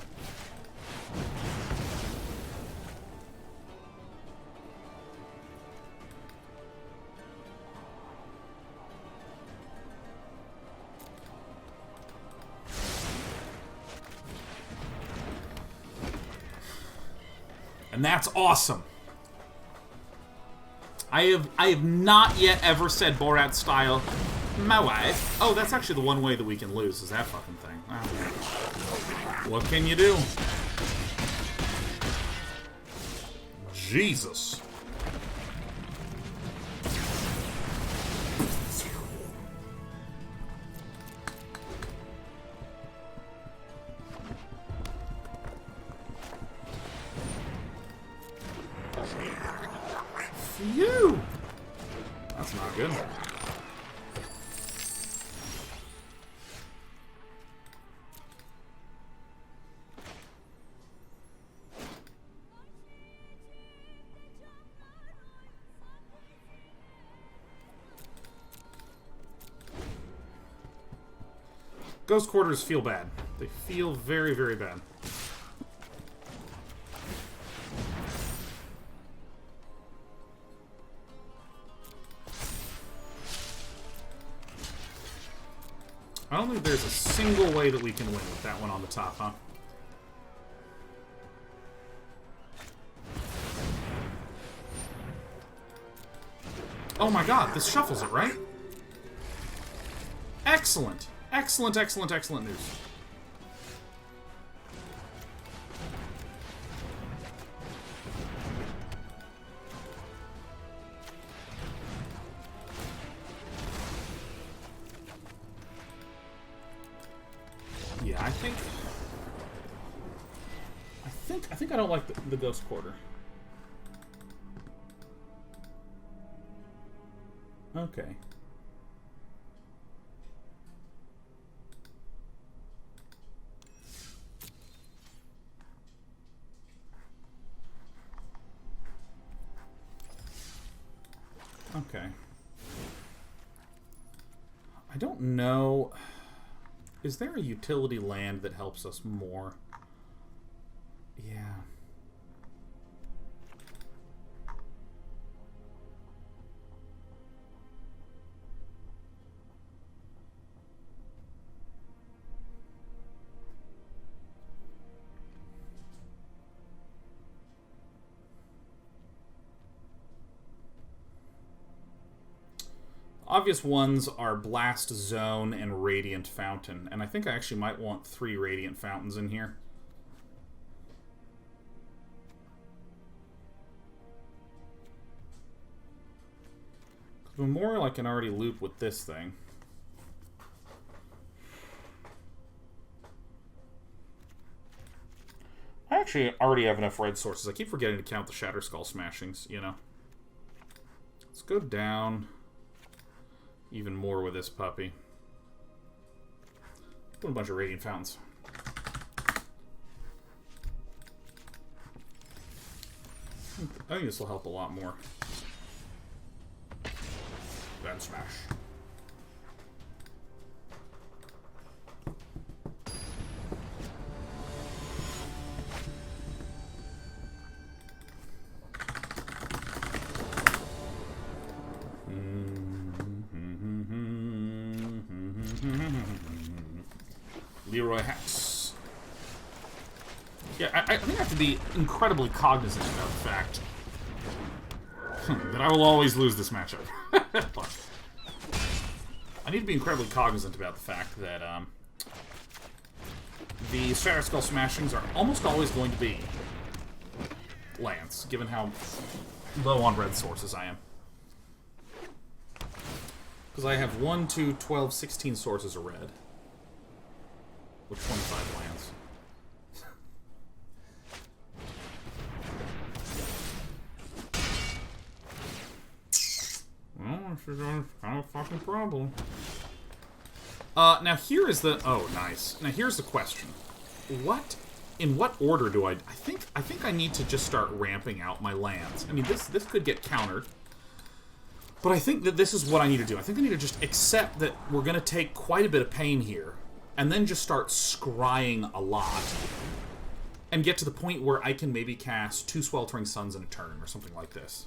And that's awesome. I have not yet ever said Borat style, my wife. Oh, that's actually the one way that we can lose, is that fucking thing. Oh. What can you do? Jesus. Phew! That's not good. Ghost quarters feel bad. They feel very, very bad. I don't think there's a single way that we can win with that one on the top, huh? Oh my god, this shuffles it, right? Excellent! Excellent, excellent, excellent news. Yeah, I think I don't like the Ghost Quarter. Okay. Okay. I don't know. Is there a utility land that helps us more? Yeah. Obvious ones are Blast Zone and Radiant Fountain. And I think I actually might want 3 Radiant Fountains in here. Memorial I can already loop with this thing. I actually already have enough red sources. I keep forgetting to count the Shatterskull Smashings, you know. Let's go down even more with this puppy. Put a bunch of Radiant Fountains. I think this will help a lot more. Then smash. Leroy Hex. Yeah, I think I have to be incredibly cognizant about the fact that I will always lose this matchup. I need to be incredibly cognizant about the fact that the Shatterskull Smashings are almost always going to be lands, given how low on red sources I am. Because I have 1, 2, 12, 16 sources of red. With 25 lands. Well, this is kind of a fucking problem. Now here is the... Oh, nice. Now here's the question. What... In what order do I think I need to just start ramping out my lands. I mean, this could get countered. But I think that this is what I need to do. I think I need to just accept that we're going to take quite a bit of pain here. And then just start scrying a lot. And get to the point where I can maybe cast 2 Sweltering Suns in a turn or something like this.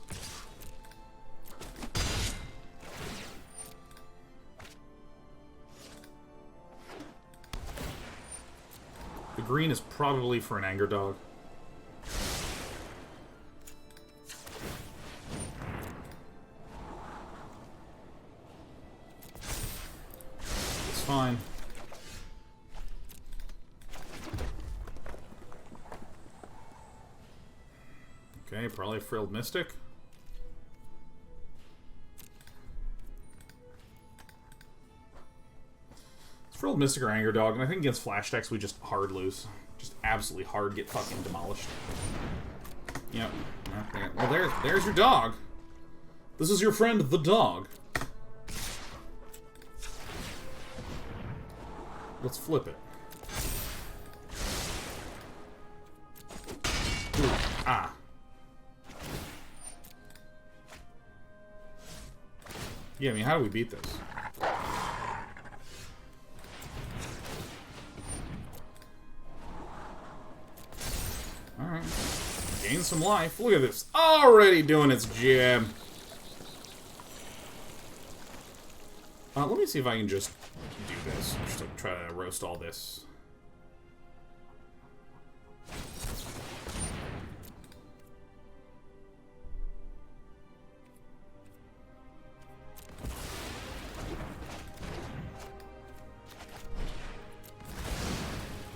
The green is probably for an Anger Dog. It's fine. Okay, probably Frilled Mystic. It's Frilled Mystic or Anger Dog, and I think against Flash decks we just hard lose. Just absolutely hard get fucking demolished. Yep. Well, there's your dog. This is your friend, the dog. Let's flip it. Ooh, ah. Yeah, I mean, how do we beat this? Alright. Gain some life. Look at this. Already doing its jab. Let me see if I can just do this. Just to try to roast all this.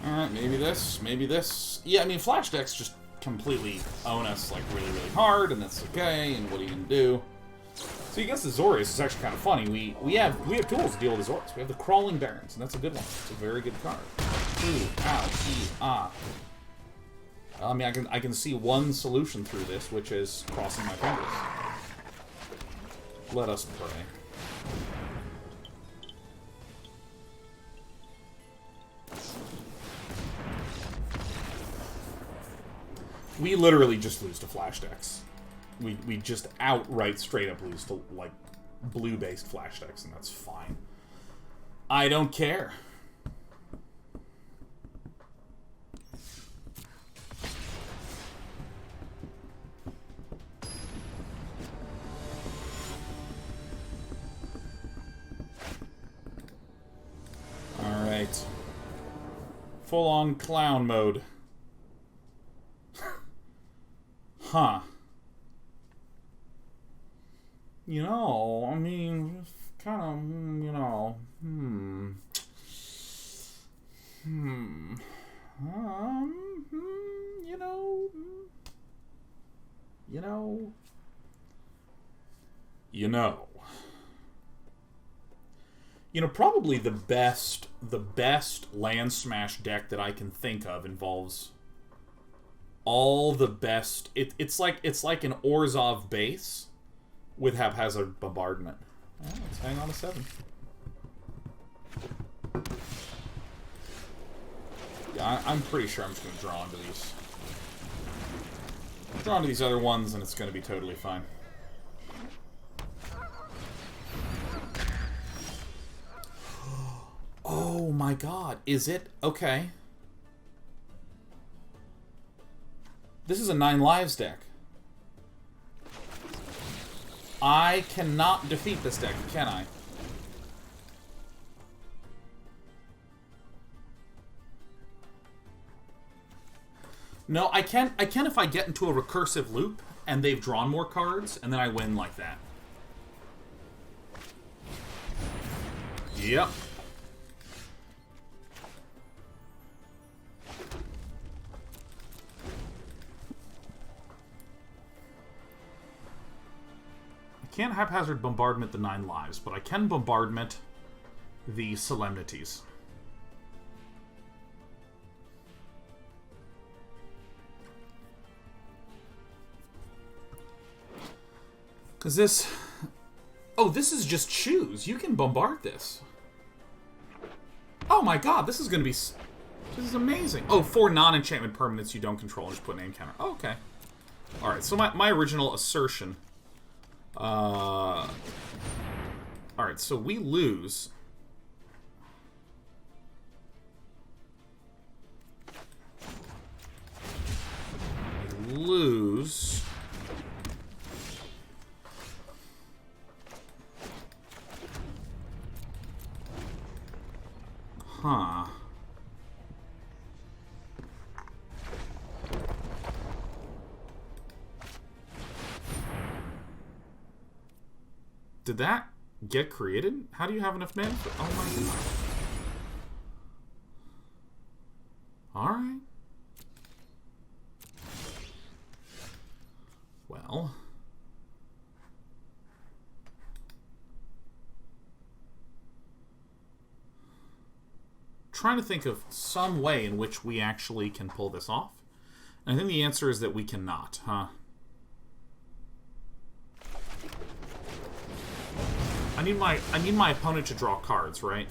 Alright, maybe this, maybe this. Yeah, I mean, Flash decks just completely own us, like, really, really hard, and that's okay, and what are you gonna do? So against the Zorius, it's actually kind of funny. We have tools to deal with the Zorius. We have the Crawling Barrens, and that's a good one. It's a very good card. Ooh, ow, ee, ah. I mean, I can see one solution through this, which is crossing my fingers. Let us pray. We literally just lose to Flash decks. We just outright straight up lose to, like, blue-based Flash decks, and that's fine. I don't care. Alright. Full-on clown mode. Huh. You know, I mean, kind of, you know, you know, probably the best land smash deck that I can think of involves all the best. It's like an Orzhov base with Haphazard Bombardment. Let's hang on to 7. Yeah, I'm pretty sure I'm just going to draw into these. Draw into these other ones, and it's going to be totally fine. Oh my god, is it? Okay. This is a 9 lives deck. I cannot defeat this deck, can I? No, I can if I get into a recursive loop and they've drawn more cards, and then I win like that. Yep. I can't Haphazard Bombardment the 9 lives, but I can Bombardment the Solemnities. Because this... Oh, this is just choose. You can bombard this. Oh my god, this is going to be... This is amazing. Oh, 4 non-enchantment permanents you don't control. Just put name counter. Oh, okay. Alright, so my original assertion... Alright, so we lose. We lose. Huh. Did that get created? How do you have enough mana for... Oh my god. Alright. Well. Trying to think of some way in which we actually can pull this off. And I think the answer is that we cannot, huh? I need my opponent to draw cards, right?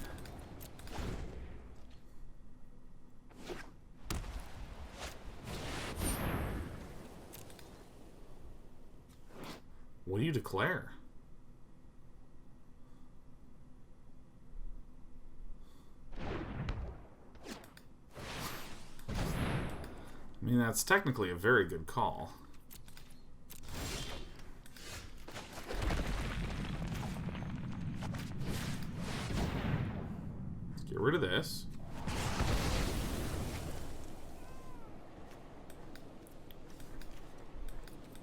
What do you declare? I mean, that's technically a very good call. Get rid of this.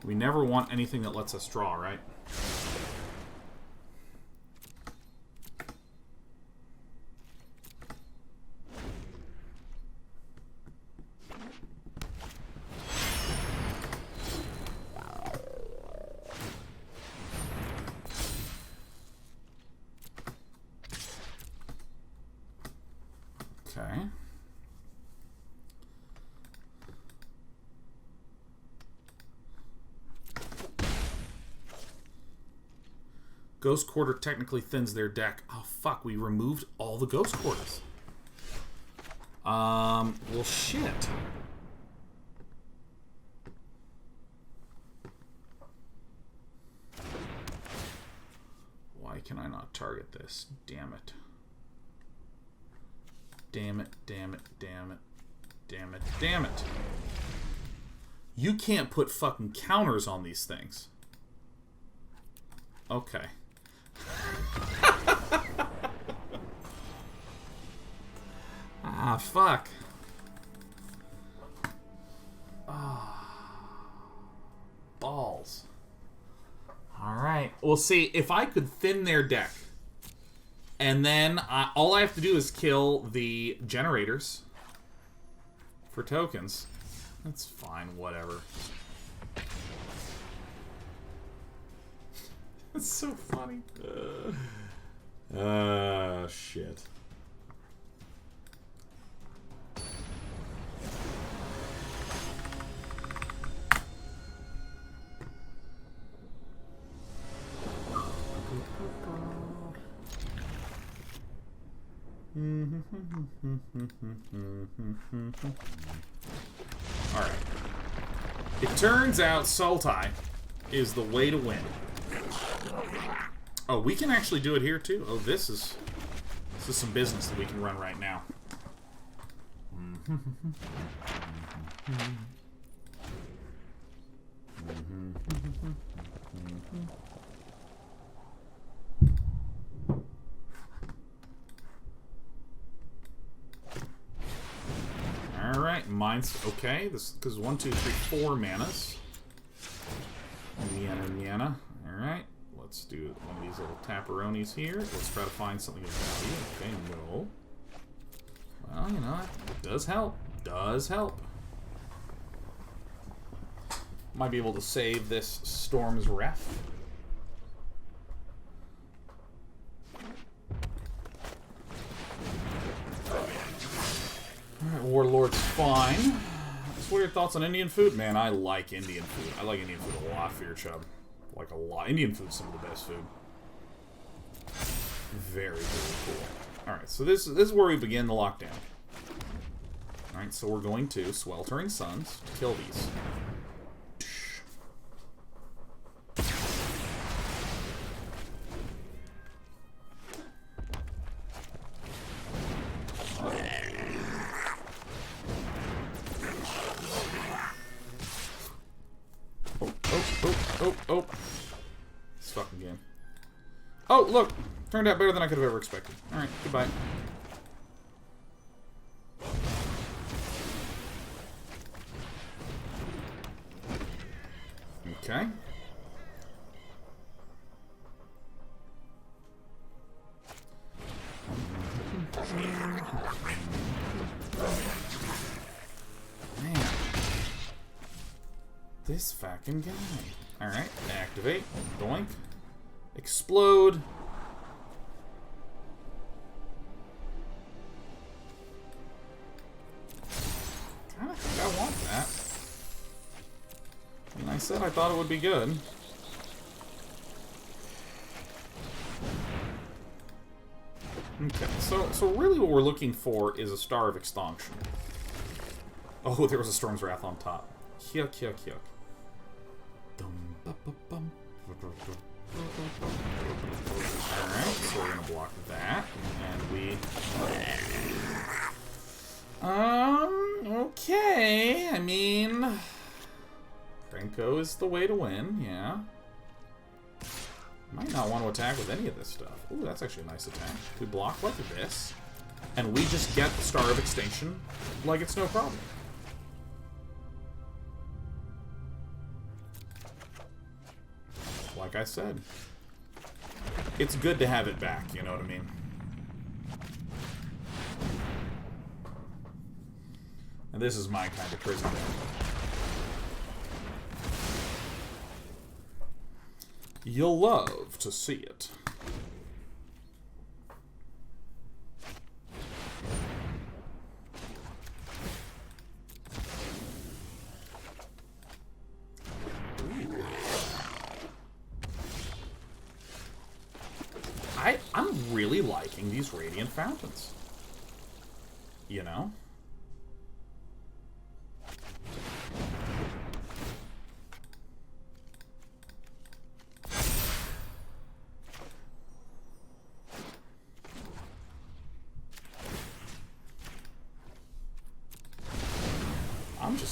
We never want anything that lets us draw, right? Okay. Ghost Quarter technically thins their deck. Oh, fuck. We removed all the Ghost Quarters. Well, shit. Why can I not target this? Damn it. Damn it, damn it, damn it, damn it, damn it. You can't put fucking counters on these things. Okay. Ah, fuck. Ah. Balls. Alright. Well, see, if I could thin their deck And then all I have to do is kill the generators for tokens. That's fine, whatever. It's so funny. Shit. Alright. It turns out Sultai is the way to win. Oh, we can actually do it here too. Oh, this is some business that we can run right now. Alright, mine's okay. This because 1, 2, 3, 4 manas. Niana. Alright. Let's do one of these little tapperonis here. Let's try to find something of value. Okay, no. Well, you know, it does help. Does help. Might be able to save this Storm's Ref. Alright, Warlord's fine. What are your thoughts on Indian food? Man, I like Indian food. I like Indian food a lot, Fear Chub. Like a lot. Indian food's some of the best food. Very, very cool. Alright, so this is where we begin the lockdown. Alright, so we're going to Sweltering Suns to kill these. Oh. This fucking game. Oh, look! Turned out better than I could have ever expected. Alright, goodbye. Okay. Man. This fucking guy. Alright, activate. Doink. Explode. Kinda think I want that. I mean, I said I thought it would be good. Okay, so really what we're looking for is a Star of Extinction. Oh, there was a Storm's Wrath on top. Yuck, yuck, yuck. Alright, so we're gonna block that. And we... okay. I mean... Krenko is the way to win, yeah. Might not want to attack with any of this stuff. Ooh, that's actually a nice attack. We block like this, and we just get the Star of Extinction like it's no problem. Like I said, it's good to have it back, you know what I mean? And this is my kind of prison. You'll love to see it. I'm really liking these Radiant Fountains. You know?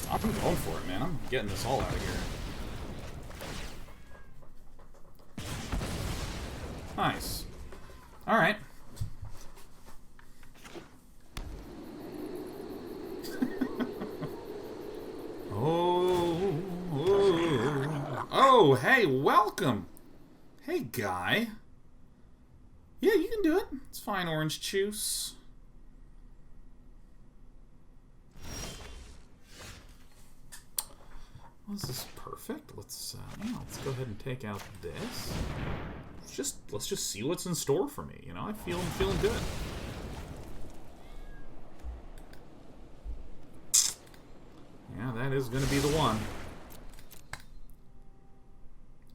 I'm going for it, man. I'm getting this all out of here. Nice. Alright. Oh, hey, welcome. Hey, guy. Yeah, you can do it. It's fine, Orange Juice. Well, this is perfect. Let's go ahead and take out this. Let's just see what's in store for me. You know, I'm feeling good. Yeah, that is going to be the one.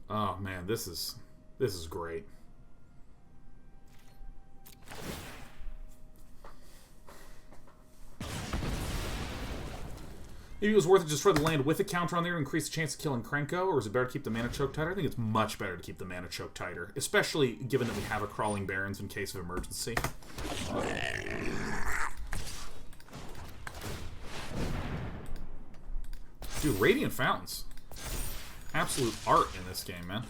Oh man, this is great. Maybe it was worth it to destroy the land with a counter on there to increase the chance of killing Krenko, or is it better to keep the mana choke tighter? I think it's much better to keep the mana choke tighter, especially given that we have a Crawling Barrens in case of emergency. Dude, Radiant Fountains. Absolute art in this game, man.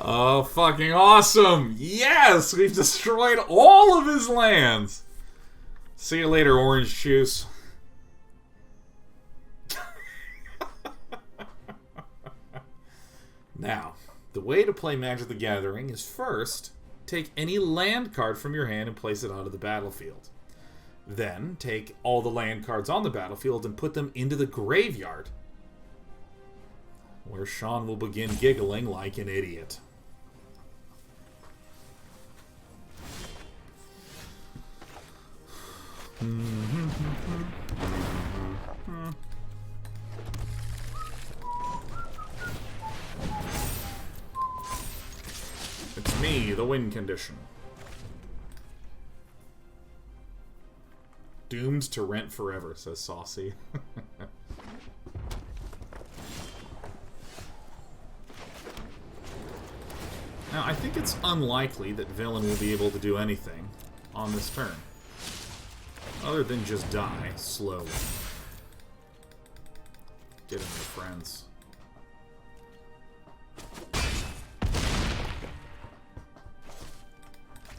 Oh, fucking awesome! Yes! We've destroyed all of his lands! See you later, Orange Juice. Now, the way to play Magic the Gathering is first, take any land card from your hand and place it onto the battlefield. Then, take all the land cards on the battlefield and put them into the graveyard, where Sean will begin giggling like an idiot. It's me, the win condition. Doomed to rent forever, says Saucy. Now, I think it's unlikely that Villain will be able to do anything on this turn, other than just die slowly. Get him, your friends.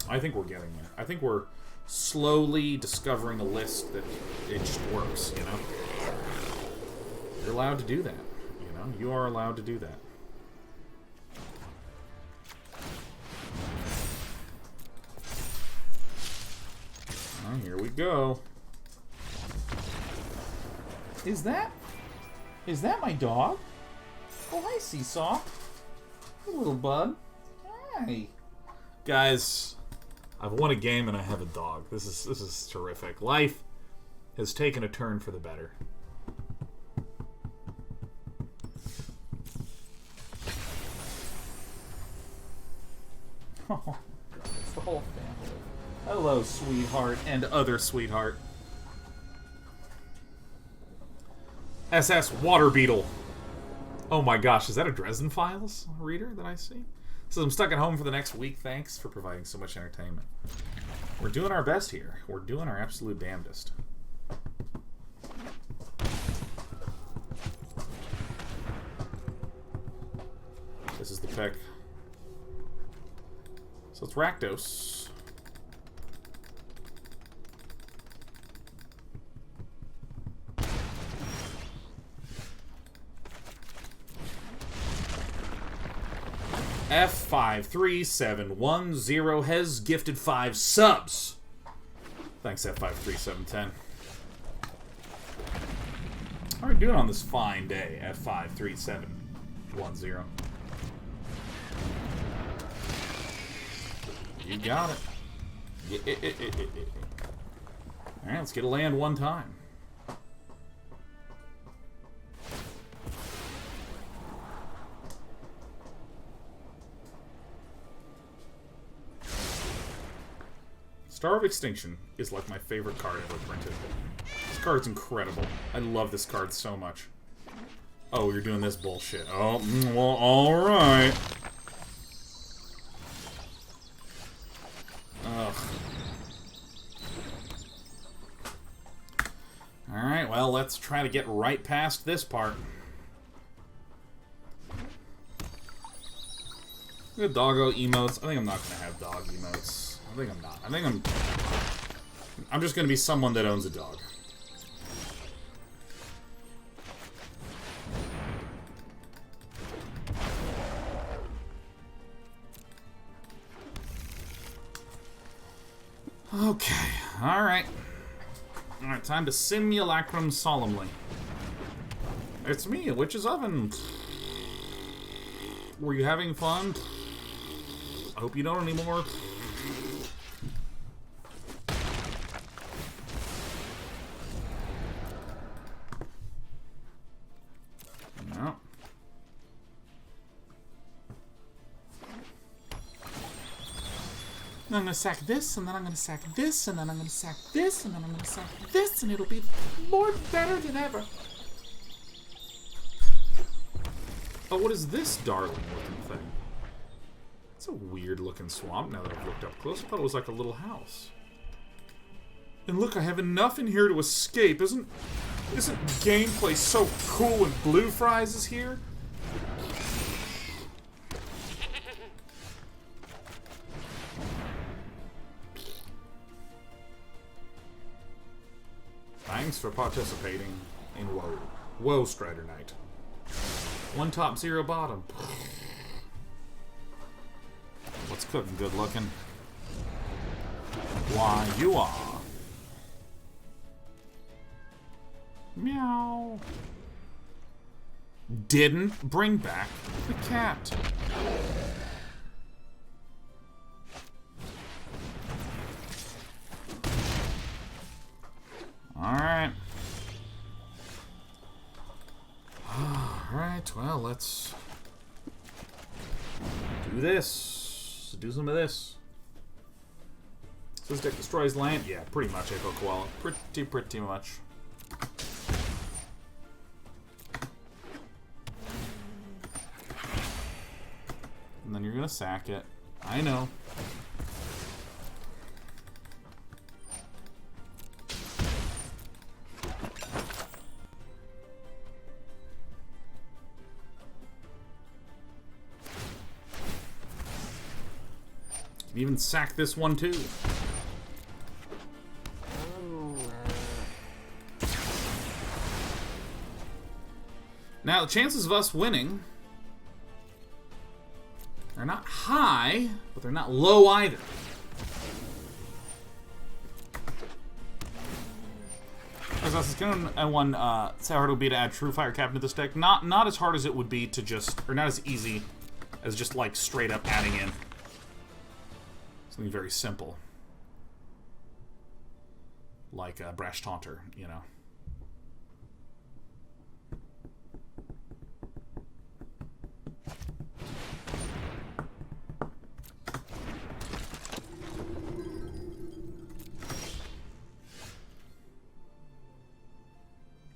I think we're getting there. I think we're slowly discovering a list that it just works, you know? You're allowed to do that, you know? You are allowed to do that. Oh, here we go. Is that my dog? Oh, hi, Seesaw. Hey, little bud. Hi. Guys, I've won a game and I have a dog. This is terrific. Life has taken a turn for the better. Oh, it's the whole family. Hello, sweetheart, and other sweetheart. SS Water Beetle. Oh my gosh, is that a Dresden Files reader that I see? Says, I'm stuck at home for the next week. Thanks for providing so much entertainment. We're doing our best here. We're doing our absolute damnedest. This is the pick. So it's Rakdos. F53710 has gifted 5 subs. Thanks, F53710. How are we doing on this fine day, F53710? You got it. Alright, let's get a land one time. Star of Extinction is like my favorite card ever printed. This card's incredible. I love this card so much. Oh, you're doing this bullshit. Oh, well, alright. Ugh. Alright, well, let's try to get right past this part. We have doggo emotes. I think I'm not going to have dog emotes. I think I'm not. I think I'm I'm just going to be someone that owns a dog. Okay, alright. Alright, time to Simulacrum solemnly. It's me, a witch's oven. Were you having fun? I hope you don't anymore. No. I'm gonna sack this, and then I'm gonna sack this, and then I'm gonna sack this, and then I'm gonna sack this, and it'll be more better than ever. Oh, what is this darling looking thing? It's a weird looking swamp now that I've looked up close. I thought it was like a little house. And look, I have enough in here to escape. Isn't gameplay so cool when Blue Fries is here? Thanks for participating in Woe. Woe, Strider Knight. 1 top, 0 bottom. What's cooking? Good looking. Why, you are. Meow. Didn't bring back the cat. Alright. Alright, well, let's do this. Do some of this. So this deck destroys land? Yeah, pretty much, Echo Koala. Pretty much. And then you're gonna sack it. I know. Can even sack this one too. Now, the chances of us winning are not high, but they're not low either. As I was going to one, say how hard it would be to add True Fire Captain to this deck. Not as hard as it would be to just, or not as easy as just like straight up adding in something very simple, like Brash Taunter, you know.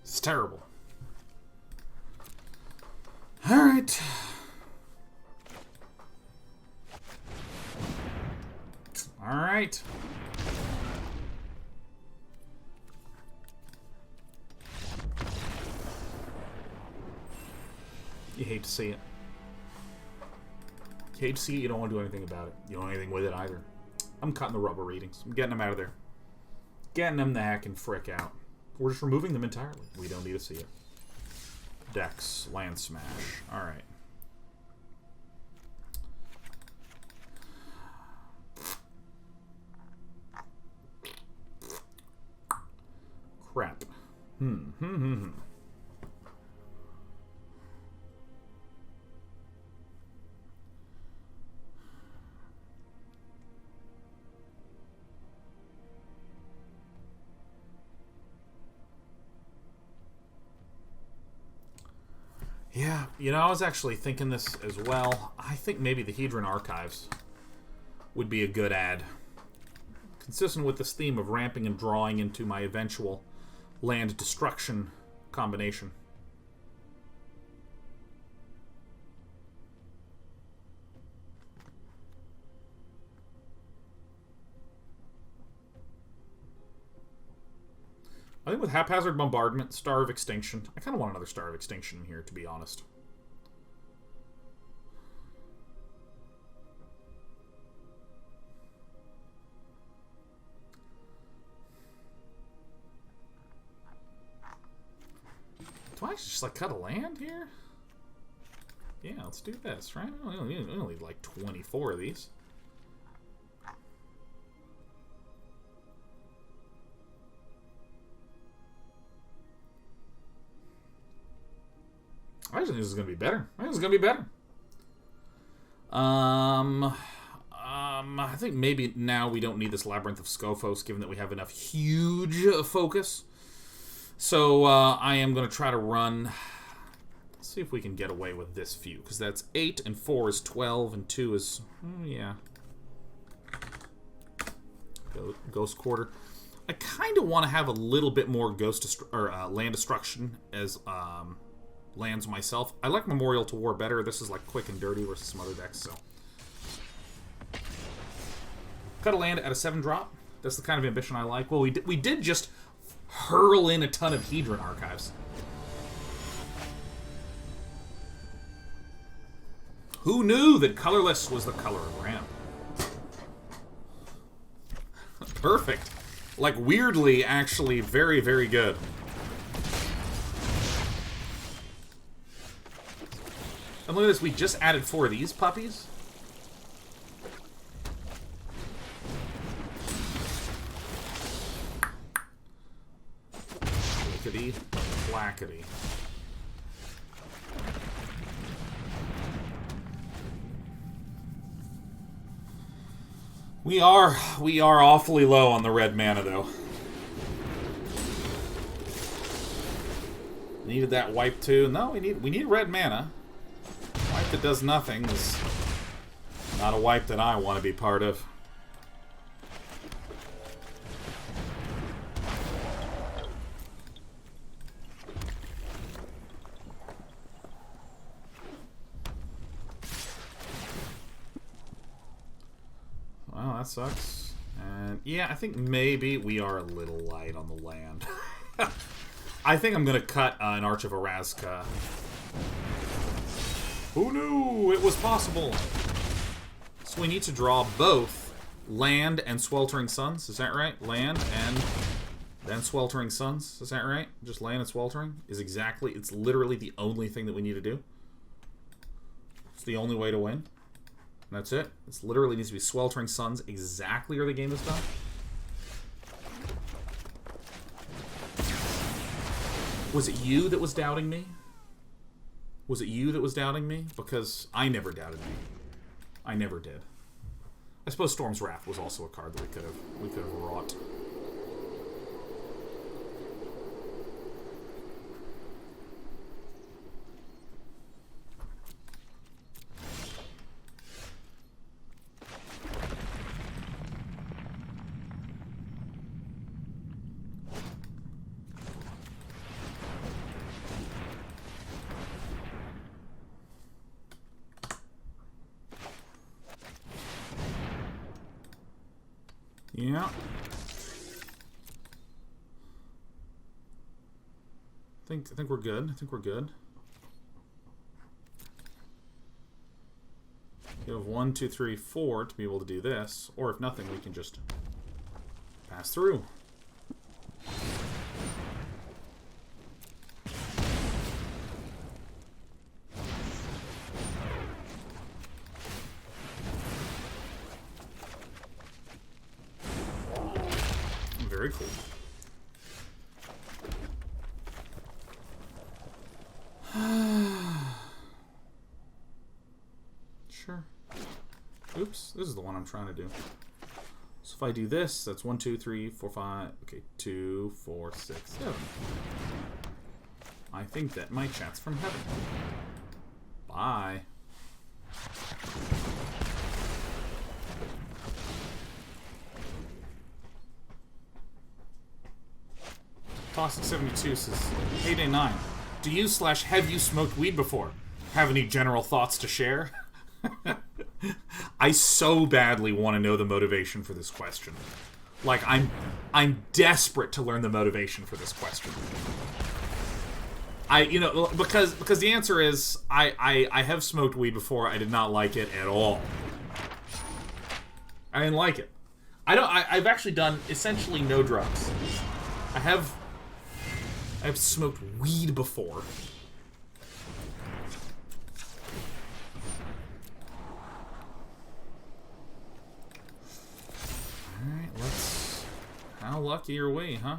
It's terrible. All right. All right. You hate to see it. You hate to see it, you don't want to do anything about it. You don't want anything with it either. I'm cutting the rubber readings. I'm getting them out of there. Getting them the heck and frick out. We're just removing them entirely. We don't need to see it. Dex, Land Smash. Alright. Crap. Yeah, you know, I was actually thinking this as well. I think maybe the Hedron Archives would be a good add. Consistent with this theme of ramping and drawing into my eventual land destruction combination. I think with Haphazard Bombardment, Star of Extinction, I kind of want another Star of Extinction here, to be honest. just like cut a land here? Yeah, let's do this, right? We only need like 24 of these. I just think this is going to be better. I think this is going to be better. I think maybe now we don't need this Labyrinth of Skophos, given that we have enough huge focus. So I am going to try to run... Let's see if we can get away with this few, because that's 8, and 4 is 12, and 2 is... yeah. Ghost Quarter. I kind of want to have a little bit more land destruction as lands myself. I like Memorial to War better. This is like quick and dirty versus some other decks, so... Cut a land at a 7-drop. That's the kind of ambition I like. Well, we did just hurl in a ton of Hedron archives. Who knew that colorless was the color of ramp? Perfect. Like, weirdly, actually, very, very good. And look at this, we just added 4 of these puppies. Blackety, blackety. We are awfully low on the red mana, though. Needed that wipe too. No, we need red mana. Wipe that does nothing is not a wipe that I want to be part of. Well, that sucks. And yeah, I think maybe we are a little light on the land. I think I'm going to cut an Arch of Orazca. Who knew it was possible? So we need to draw both land and Sweltering Suns. Is that right? Land and then Sweltering Suns. Is that right? Just land and Sweltering is exactly... It's literally the only thing that we need to do. It's the only way to win. That's it. It literally needs to be Sweltering Suns exactly where the game is done. Was it you that was doubting me? Was it you that was doubting me? Because I never doubted me. I never did. I suppose Storm's Wrath was also a card that we could have wrought. Yeah. I think we're good. I think we're good. You have 1, 2, 3, 4 to be able to do this, or if nothing, we can just pass through. Very cool. Sure. Oops, this is the one I'm trying to do. So if I do this, that's 1, 2, 3, 4, 5. Okay, 2, 4, 6, 7. I think that my chat's from heaven. Bye. Toxic72 says, Heyday 9. Do you / have you smoked weed before? Have any general thoughts to share? I so badly want to know the motivation for this question. Like, I'm desperate to learn the motivation for this question. Because the answer is, I have smoked weed before. I did not like it at all. I didn't like it. I've actually done essentially no drugs. I have I've smoked weed before. Alright, let's... How lucky are we, huh?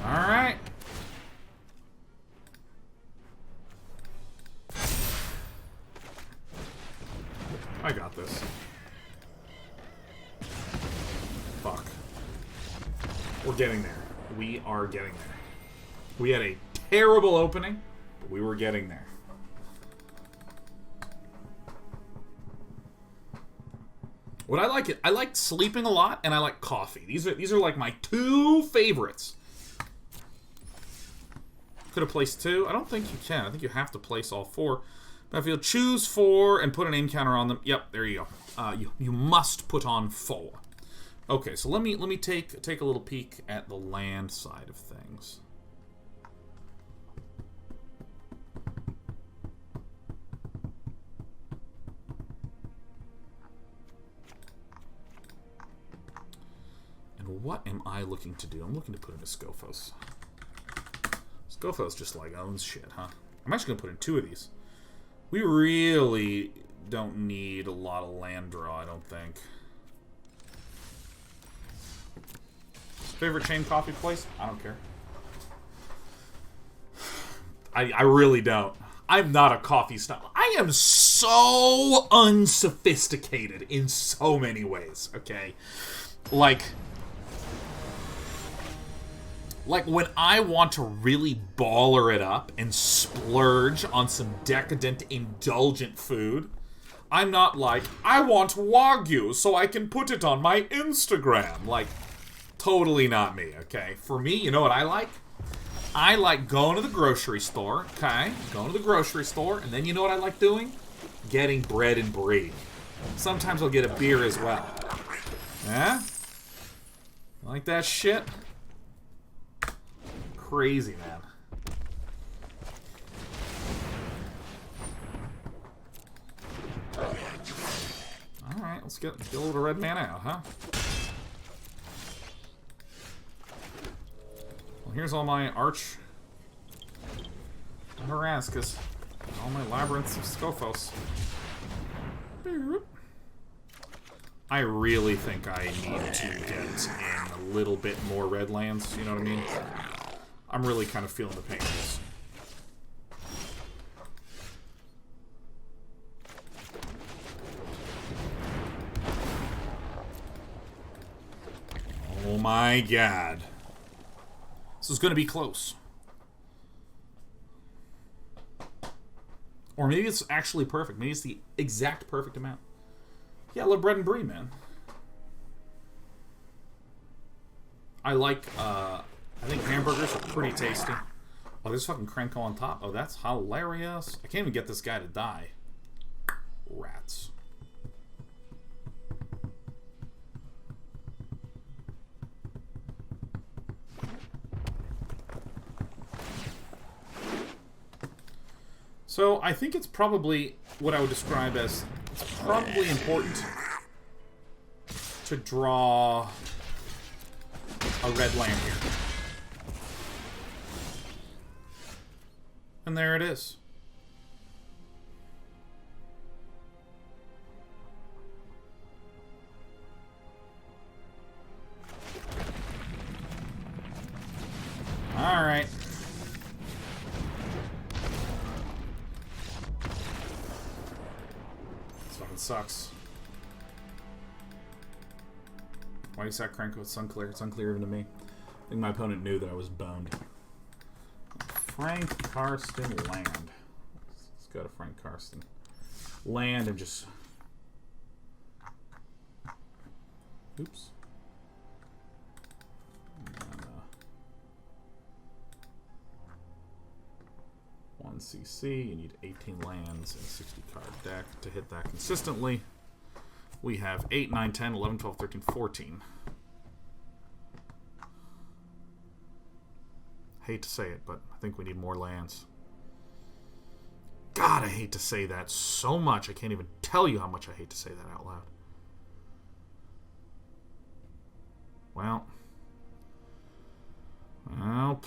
Alright. I got this. Fuck. We're getting there. We are getting there. We had a terrible opening, but we were getting there. What I like sleeping a lot, and I like coffee. These are like my two favorites. Could have placed 2. I don't think you can. I think you have to place all 4. But if you'll choose 4 and put an aim counter on them, yep, there you go. You must put on 4. Okay, so let me take a little peek at the land side of things. And what am I looking to do? I'm looking to put into Skophos. Skophos just like owns shit, huh? I'm actually gonna put in 2 of these. We really don't need a lot of land draw, I don't think. Favorite chain coffee place? I don't care. I really don't. I'm not a coffee snob. I am so unsophisticated in so many ways, okay? Like when I want to really baller it up and splurge on some decadent, indulgent food, I'm not like, I want Wagyu so I can put it on my Instagram. Like, totally not me, okay? For me, you know what I like? I like going to the grocery store, okay? Going to the grocery store, and then you know what I like doing? Getting bread and brie. Sometimes I'll get a beer as well. Yeah? Like that shit? Crazy, man. Alright, let's get a little red mana out, huh? Well, here's all my Arch of Orazcas. All my Labyrinths of Skophos. I really think I need to get in a little bit more red lands, you know what I mean? I'm really kind of feeling the pain of this. Oh my god. This is going to be close. Or maybe it's actually perfect. Maybe it's the exact perfect amount. Yeah, I love bread and brie, man. I like, I think hamburgers are pretty tasty. Oh, there's fucking Krenko on top. Oh, that's hilarious. I can't even get this guy to die. Rats. So, I think it's probably what I would describe as, it's probably important to draw a red land here. And there it is. All right. This fucking sucks. Why do you sack Krenko? It's unclear. It's unclear even to me. I think my opponent knew that I was boned. Frank Karsten land. Let's go to Frank Karsten. Land and just... Oops. 1 CC. You need 18 lands and a 60 card deck to hit that consistently. We have 8, 9, 10, 11, 12, 13, 14. Hate to say it, but I think we need more lands. God, I hate to say that so much. I can't even tell you how much I hate to say that out loud. Well. Well.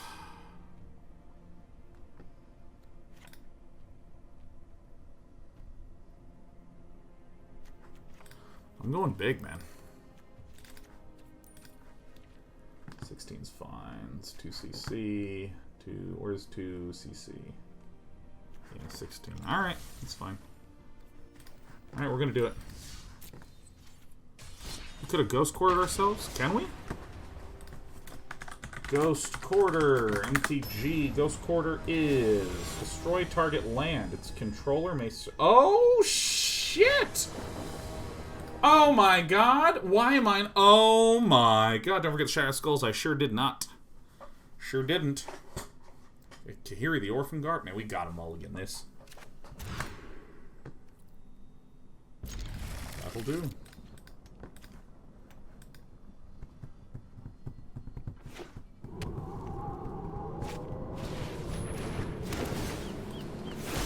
I'm going big, man. 16's fine. It's 2cc. Where's 2cc? Yeah, 16. Alright, that's fine. Alright, we're gonna do it. We could have ghost quartered ourselves. Can we? Ghost Quarter. MTG. Ghost Quarter is destroy target land. Its controller may... Oh, shit! Oh my god! Why am I... Oh my god, don't forget Shatterskulls. I sure did not. Sure didn't. Tahiri the Orphan Guard? Man, we got him all again this. That'll do.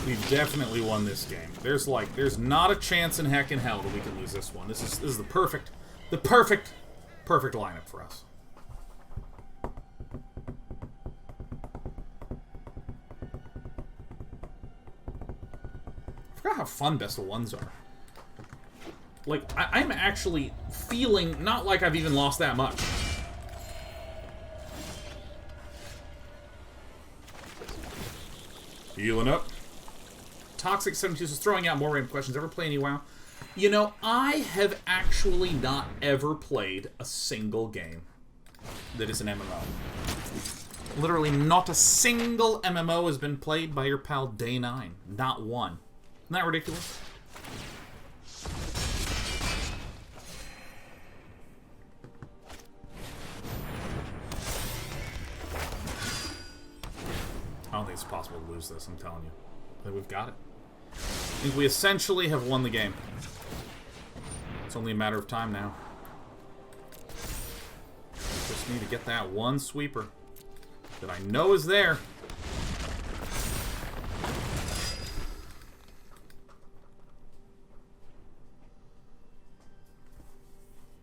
We definitely won this game. There's not a chance in heck in hell that we can lose this one. This is the perfect lineup for us. I forgot how fun best of ones are. Like, I'm actually feeling not like I've even lost that much. Healing up. Toxic 72 is throwing out more random questions. Ever play any WoW? You know, I have actually not ever played a single game that is an MMO. Literally not a single MMO has been played by your pal Day 9. Not one. Isn't that ridiculous? I don't think it's possible to lose this, I'm telling you. I think we've got it. I think we essentially have won the game. It's only a matter of time now. Just need to get that one sweeper that I know is there.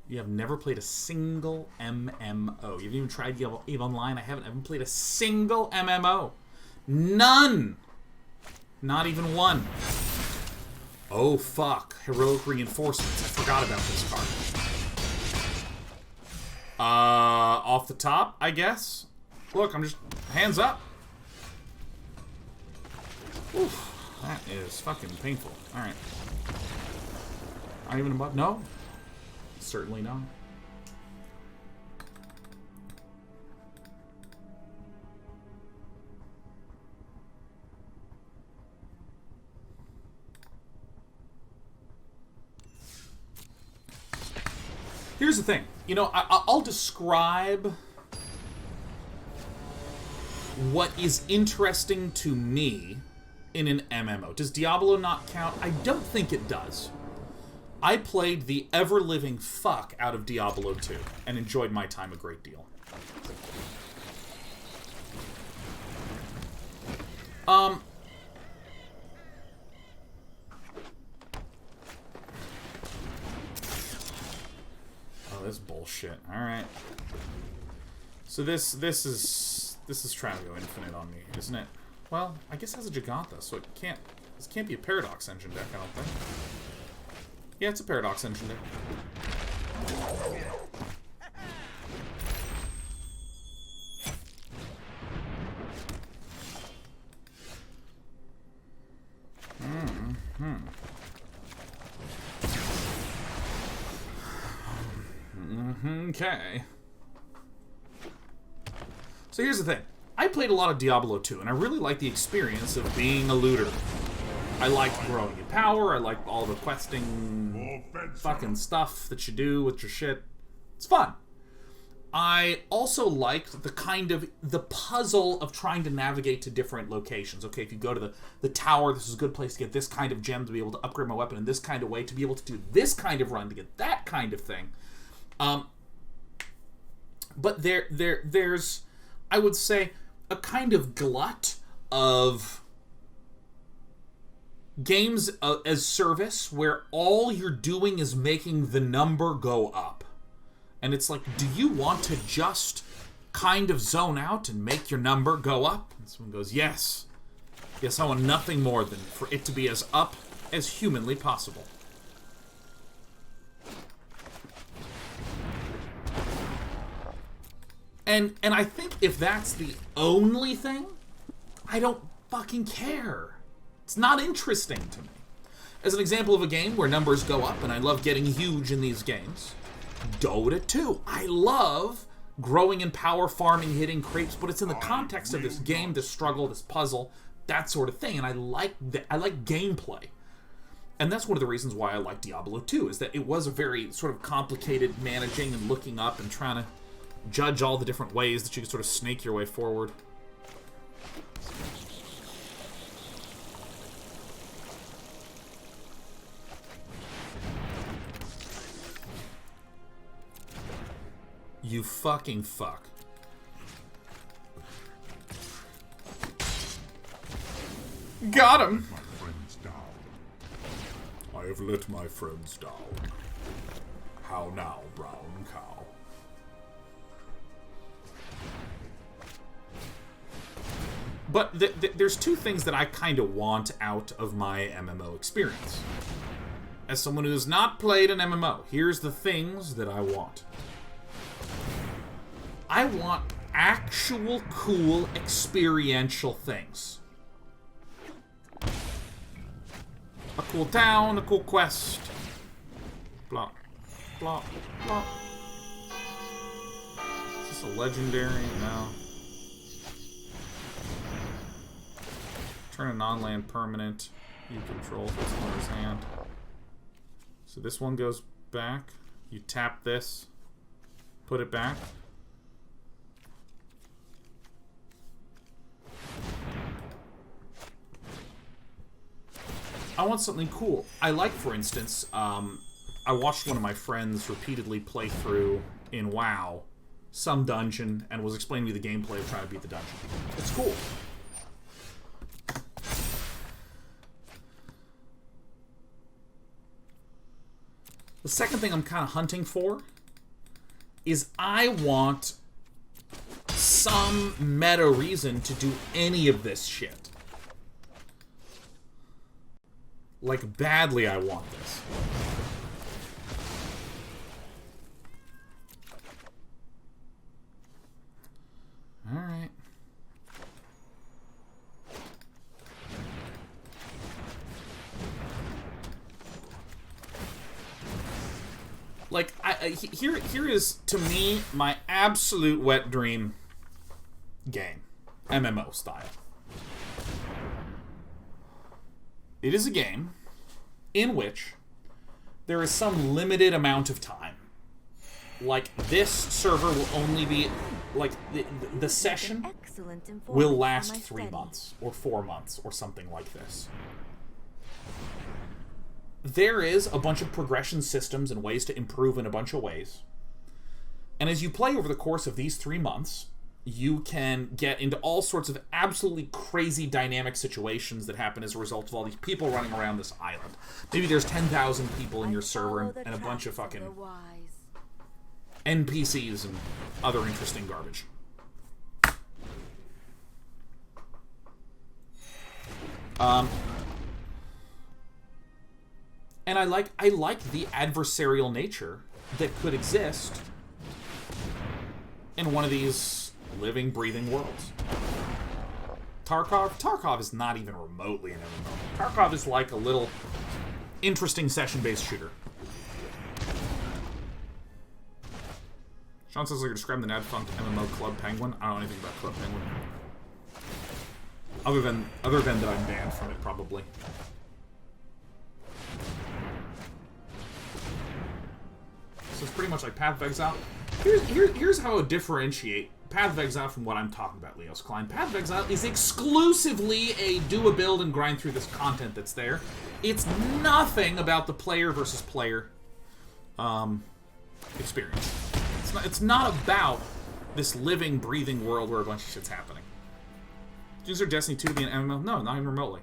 You have never played a single MMO. You haven't even tried EVE Online. I haven't played a single MMO. None! Not even one. Oh, fuck. Heroic Reinforcements. I forgot about this card. Off the top, I guess. Look, I'm just... Hands up. Oof. That is fucking painful. Alright. Not even above... No. Certainly not. Here's the thing. You know, I'll describe what is interesting to me in an MMO. Does Diablo not count? I don't think it does. I played the ever-living fuck out of Diablo 2 and enjoyed my time a great deal. Oh, this bullshit. All right. So this is trying to go infinite on me, isn't it? Well, I guess it has a Gigantha, so it can't. This can't be a Paradox Engine deck, I don't think. Yeah, it's a Paradox Engine deck. Okay. So here's the thing. I played a lot of Diablo 2, and I really like the experience of being a looter. I like growing in power, I like all the questing fucking stuff that you do with your shit. It's fun. I also liked the puzzle of trying to navigate to different locations. Okay, if you go to the tower, this is a good place to get this kind of gem, to be able to upgrade my weapon in this kind of way, to be able to do this kind of run, to get that kind of thing. But there's, I would say, a kind of glut of games as service where all you're doing is making the number go up. And it's like, do you want to just kind of zone out and make your number go up? And someone goes, yes. Yes, I want nothing more than for it to be as up as humanly possible. And I think if that's the only thing, I don't fucking care. It's not interesting to me. As an example of a game where numbers go up, and I love getting huge in these games, Dota 2. I love growing in power, farming, hitting creeps, but it's in the context of this game, this struggle, this puzzle, that sort of thing, and I like gameplay. And that's one of the reasons why I like Diablo 2, is that it was a very sort of complicated managing and looking up and trying to judge all the different ways that you could sort of snake your way forward. You fucking fuck. Got him! My friends down. I have let my friends down. How now, brown cow? But there's two things that I kind of want out of my MMO experience. As someone who has not played an MMO, here's the things that I want. I want actual cool experiential things. A cool town, a cool quest. Blah, blah, blah. Is this a legendary? No. Turn a non-land permanent. You control if it's in his hand. So this one goes back. You tap this. Put it back. I want something cool. I like, for instance, I watched one of my friends repeatedly play through in WoW some dungeon and was explaining to me the gameplay of trying to beat the dungeon. It's cool. The second thing I'm kind of hunting for is I want some meta reason to do any of this shit. Like, badly I want this. Alright. Like, here is, to me, my absolute wet dream game. MMO style. It is a game in which there is some limited amount of time. Like, this server will only be... Like, the session will last 3 months, or 4 months, or something like this. There is a bunch of progression systems and ways to improve in a bunch of ways. And as you play over the course of these 3 months, you can get into all sorts of absolutely crazy dynamic situations that happen as a result of all these people running around this island. Maybe there's 10,000 people in your server and a bunch of fucking NPCs and other interesting garbage. And I like the adversarial nature that could exist in one of these living, breathing worlds. Tarkov is not even remotely an MMO. Tarkov is like a little interesting session-based shooter. Sean says, like, you're describing the now-defunct MMO Club Penguin. I don't know anything about Club Penguin. Other than that I'm banned from it, probably. So it's pretty much like Path of Exile. Here's how I would differentiate Path of Exile from what I'm talking about, Leos Klein. Path of Exile is exclusively a do a build and grind through this content that's there. It's nothing about the player versus player experience. It's not about this living, breathing world where a bunch of shit's happening. Is there Destiny 2 to be an MMO? No, not even remotely.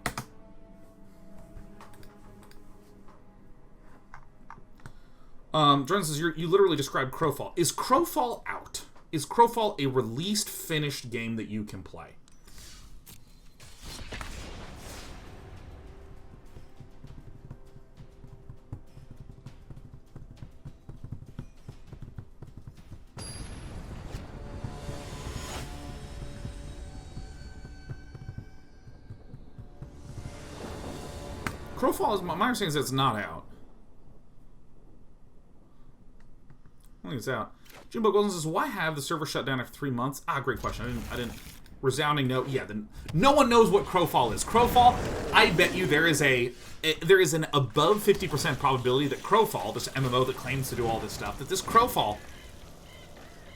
Jordan says, you literally described Crowfall. Is Crowfall out? Is Crowfall a released, finished game that you can play? Crowfall is, my understanding is that it's not out. I think it's out. Jimbo Golden says, why have the server shut down after 3 months? Great question. I didn't. Resounding no. Yeah, no one knows what Crowfall is. Crowfall, I bet you there is an above 50% probability that Crowfall, this MMO that claims to do all this stuff, that this Crowfall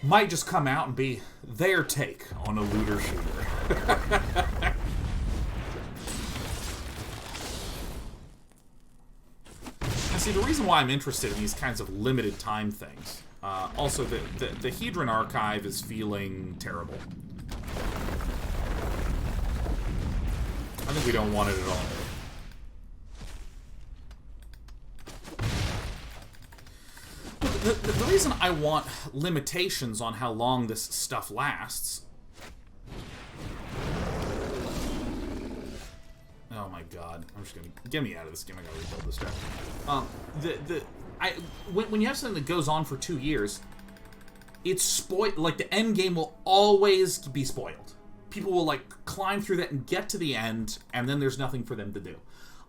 might just come out and be their take on a looter shooter. See, the reason why I'm interested in these kinds of limited time things, also the Hedron archive is feeling terrible. I think we don't want it at all. The reason I want limitations on how long this stuff lasts... Oh my god. I'm just gonna... Get me out of this game. I gotta rebuild this deck. When you have something that goes on for 2 years, it's spoiled. Like, the end game will always be spoiled. People will, like, climb through that and get to the end, and then there's nothing for them to do.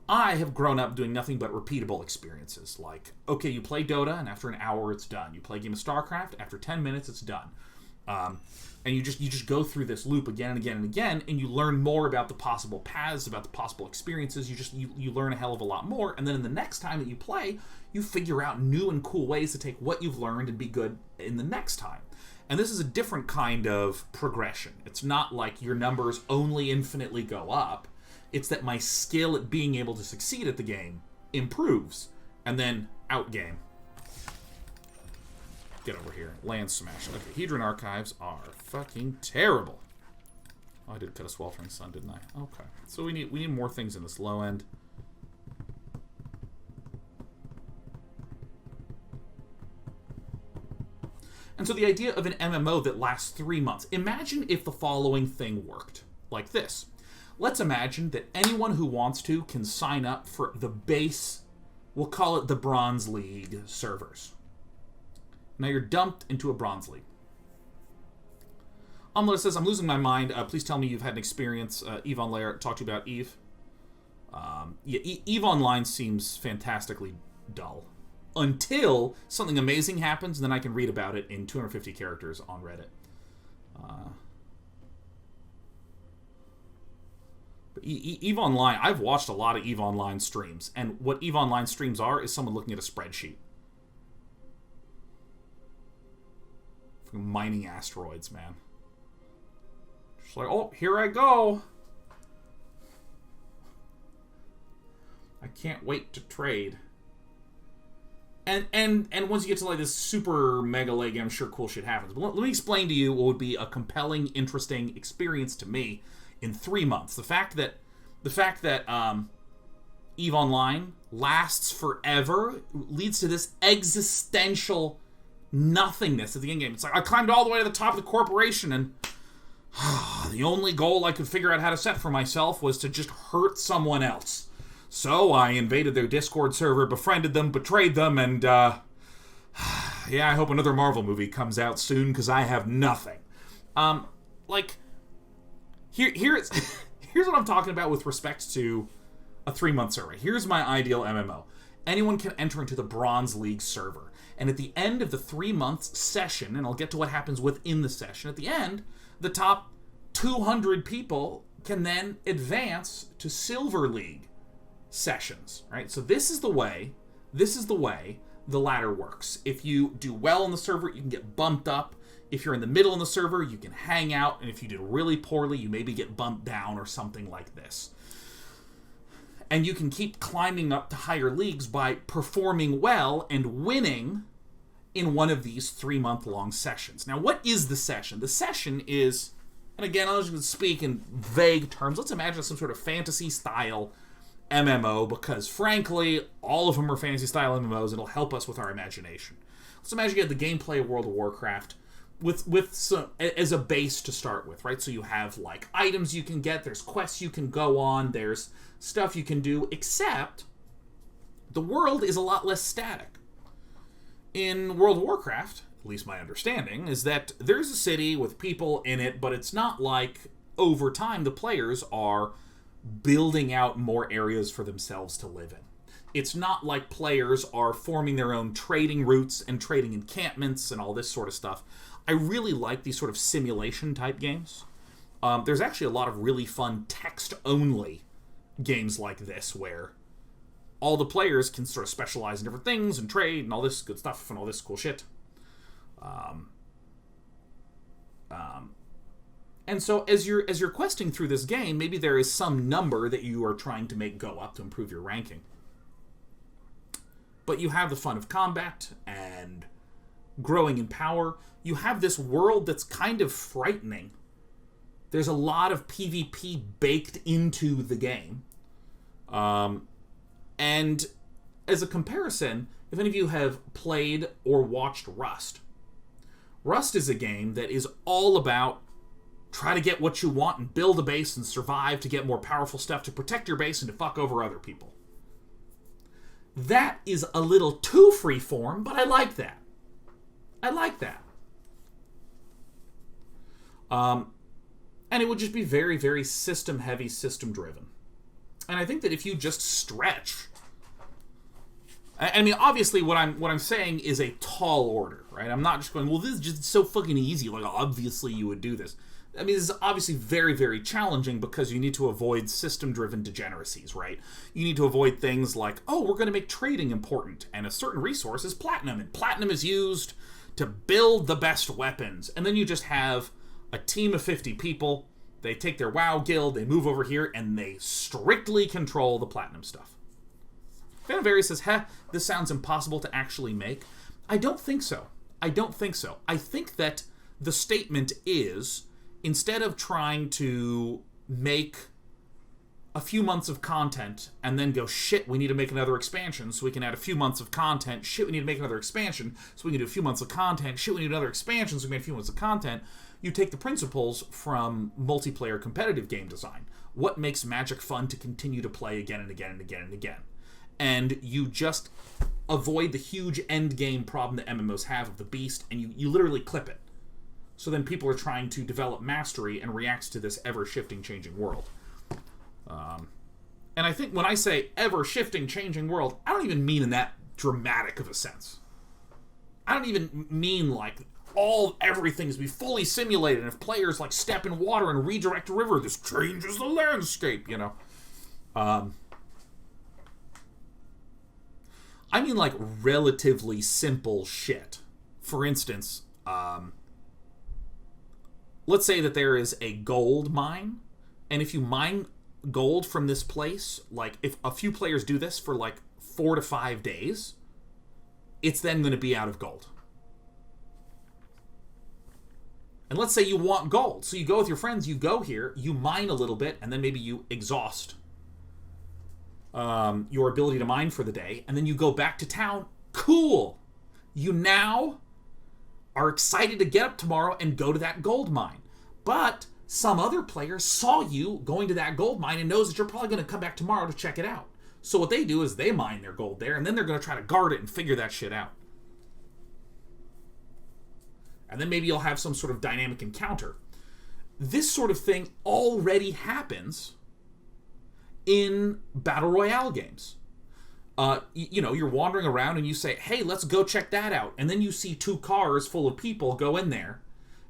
I have grown up doing nothing but repeatable experiences. Like, okay, you play Dota, and after an hour, it's done. You play a game of StarCraft, after 10 minutes, it's done. And you just go through this loop again and again and again, and you learn more about the possible paths, about the possible experiences. You learn a hell of a lot more, and then in the next time that you play, you figure out new and cool ways to take what you've learned and be good in the next time. And this is a different kind of progression. It's not like your numbers only infinitely go up. It's that my skill at being able to succeed at the game improves, and then outgame. Get over here. Land Smash. Okay, Hedron archives are fucking terrible. Oh, I did cut a Sweltering Sun, didn't I? Okay. So we need more things in this low end. And so the idea of an MMO that lasts 3 months. Imagine if the following thing worked. Like this. Let's imagine that anyone who wants to can sign up for the base, we'll call it the Bronze League servers. Now you're dumped into a Bronze League. Amleta says, I'm losing my mind. Please tell me you've had an experience. Eve on Lair talked to you about Eve. Yeah, Eve Online seems fantastically dull. Until something amazing happens, and then I can read about it in 250 characters on Reddit. But Eve Online, I've watched a lot of Eve Online streams, and what Eve Online streams are is someone looking at a spreadsheet. Mining asteroids, man. Just like, oh, here I go. I can't wait to trade. And once you get to like this super mega leg, I'm sure cool shit happens. But let me explain to you what would be a compelling, interesting experience to me in 3 months. The fact that EVE Online lasts forever leads to this existential nothingness at the end game. It's like I climbed all the way to the top of the corporation, and the only goal I could figure out how to set for myself was to just hurt someone else. So I invaded their Discord server, befriended them, betrayed them, and yeah, I hope another Marvel movie comes out soon because I have nothing. Like, here's what I'm talking about with respect to a 3-month server. Here's my ideal MMO. Anyone can enter into the Bronze League server. And at the end of the 3-month session, and I'll get to what happens within the session, at the end, the top 200 people can then advance to Silver League sessions, right? So this is the way the ladder works. If you do well on the server, you can get bumped up. If you're in the middle in the server, you can hang out. And if you did really poorly, you maybe get bumped down or something like this. And you can keep climbing up to higher leagues by performing well and winning in one of these 3-month-long sessions. Now, what is the session? The session is, and again, I'm just going to speak in vague terms. Let's imagine some sort of fantasy-style MMO because, frankly, all of them are fantasy-style MMOs, and it'll help us with our imagination. Let's imagine you had the gameplay of World of Warcraft with some as a base to start with, right? So you have, like, items you can get, there's quests you can go on, there's stuff you can do, except the world is a lot less static. In World of Warcraft, at least my understanding, is that there's a city with people in it, but it's not like over time the players are building out more areas for themselves to live in. It's not like players are forming their own trading routes and trading encampments and all this sort of stuff. I really like these sort of simulation type games. There's actually a lot of really fun text-only games like this where all the players can sort of specialize in different things and trade and all this good stuff and all this cool shit. And so as you're questing through this game, maybe there is some number that you are trying to make go up to improve your ranking. But you have the fun of combat and growing in power. You have this world that's kind of frightening. There's a lot of PvP baked into the game. And as a comparison, if any of you have played or watched Rust, Rust is a game that is all about try to get what you want and build a base and survive to get more powerful stuff to protect your base and to fuck over other people. That is a little too freeform, but I like that. I like that. And it would just be very, very system-heavy, system-driven. And I think that if you just stretch... I mean, obviously, what I'm saying is a tall order, right? I'm not just going, well, this is just so fucking easy. Like, obviously you would do this. I mean, this is obviously very, very challenging because you need to avoid system-driven degeneracies, right? You need to avoid things like, oh, we're going to make trading important, and a certain resource is platinum, and platinum is used to build the best weapons. And then you just have a team of 50 people, they take their WoW guild, they move over here, and they strictly control the platinum stuff. Vanaveri says, this sounds impossible to actually make. I don't think so. I think that the statement is, instead of trying to make a few months of content and then go, shit, we need to make another expansion so we can add a few months of content, shit, we need to make another expansion so we can do a few months of content, shit, we need another expansion so we can make a few months of content, you take the principles from multiplayer competitive game design. What makes Magic fun to continue to play again and again and again and again? And you just avoid the huge end game problem that MMOs have of the beast, and you literally clip it. So then people are trying to develop mastery and react to this ever-shifting, changing world. And I think when I say ever-shifting, changing world, I don't even mean in that dramatic of a sense. I don't even mean like everything's be fully simulated, and if players like step in water and redirect a river, this changes the landscape, you know. I mean like relatively simple shit. For instance, let's say that there is a gold mine, and if you mine gold from this place, like if a few players do this for like 4 to 5 days, it's then going to be out of gold. And let's say you want gold, so you go with your friends, you go here, you mine a little bit, and then maybe you exhaust your ability to mine for the day, and then you go back to town. Cool! You now are excited to get up tomorrow and go to that gold mine. But some other player saw you going to that gold mine and knows that you're probably going to come back tomorrow to check it out. So what they do is they mine their gold there, and then they're going to try to guard it and figure that shit out. And then maybe you'll have some sort of dynamic encounter. This sort of thing already happens in Battle Royale games. You know, you're wandering around and you say, hey, let's go check that out. And then you see 2 cars full of people go in there.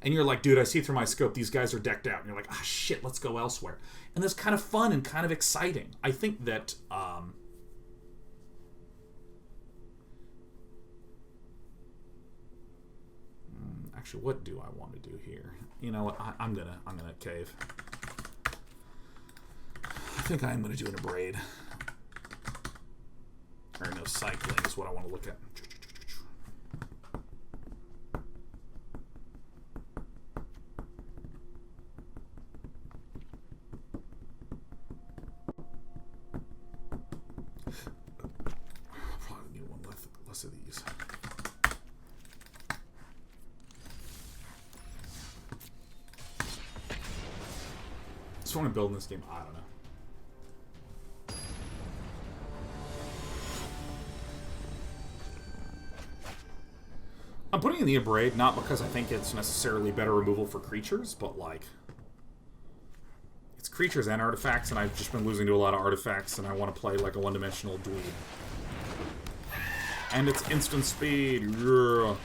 And you're like, dude, I see through my scope, these guys are decked out. And you're like, ah, shit, let's go elsewhere. And that's kind of fun and kind of exciting. I think that, actually, what do I want to do here? You know what, I'm gonna cave. I think I'm gonna do an Abrade. Or no, cycling is what I want to look at. plus of these. Just want to build in this game. I don't know. I'm putting in the Abrade not because I think it's necessarily better removal for creatures, but like it's creatures and artifacts, and I've just been losing to a lot of artifacts, and I want to play like a one-dimensional dweeb. And it's instant speed. Yeah.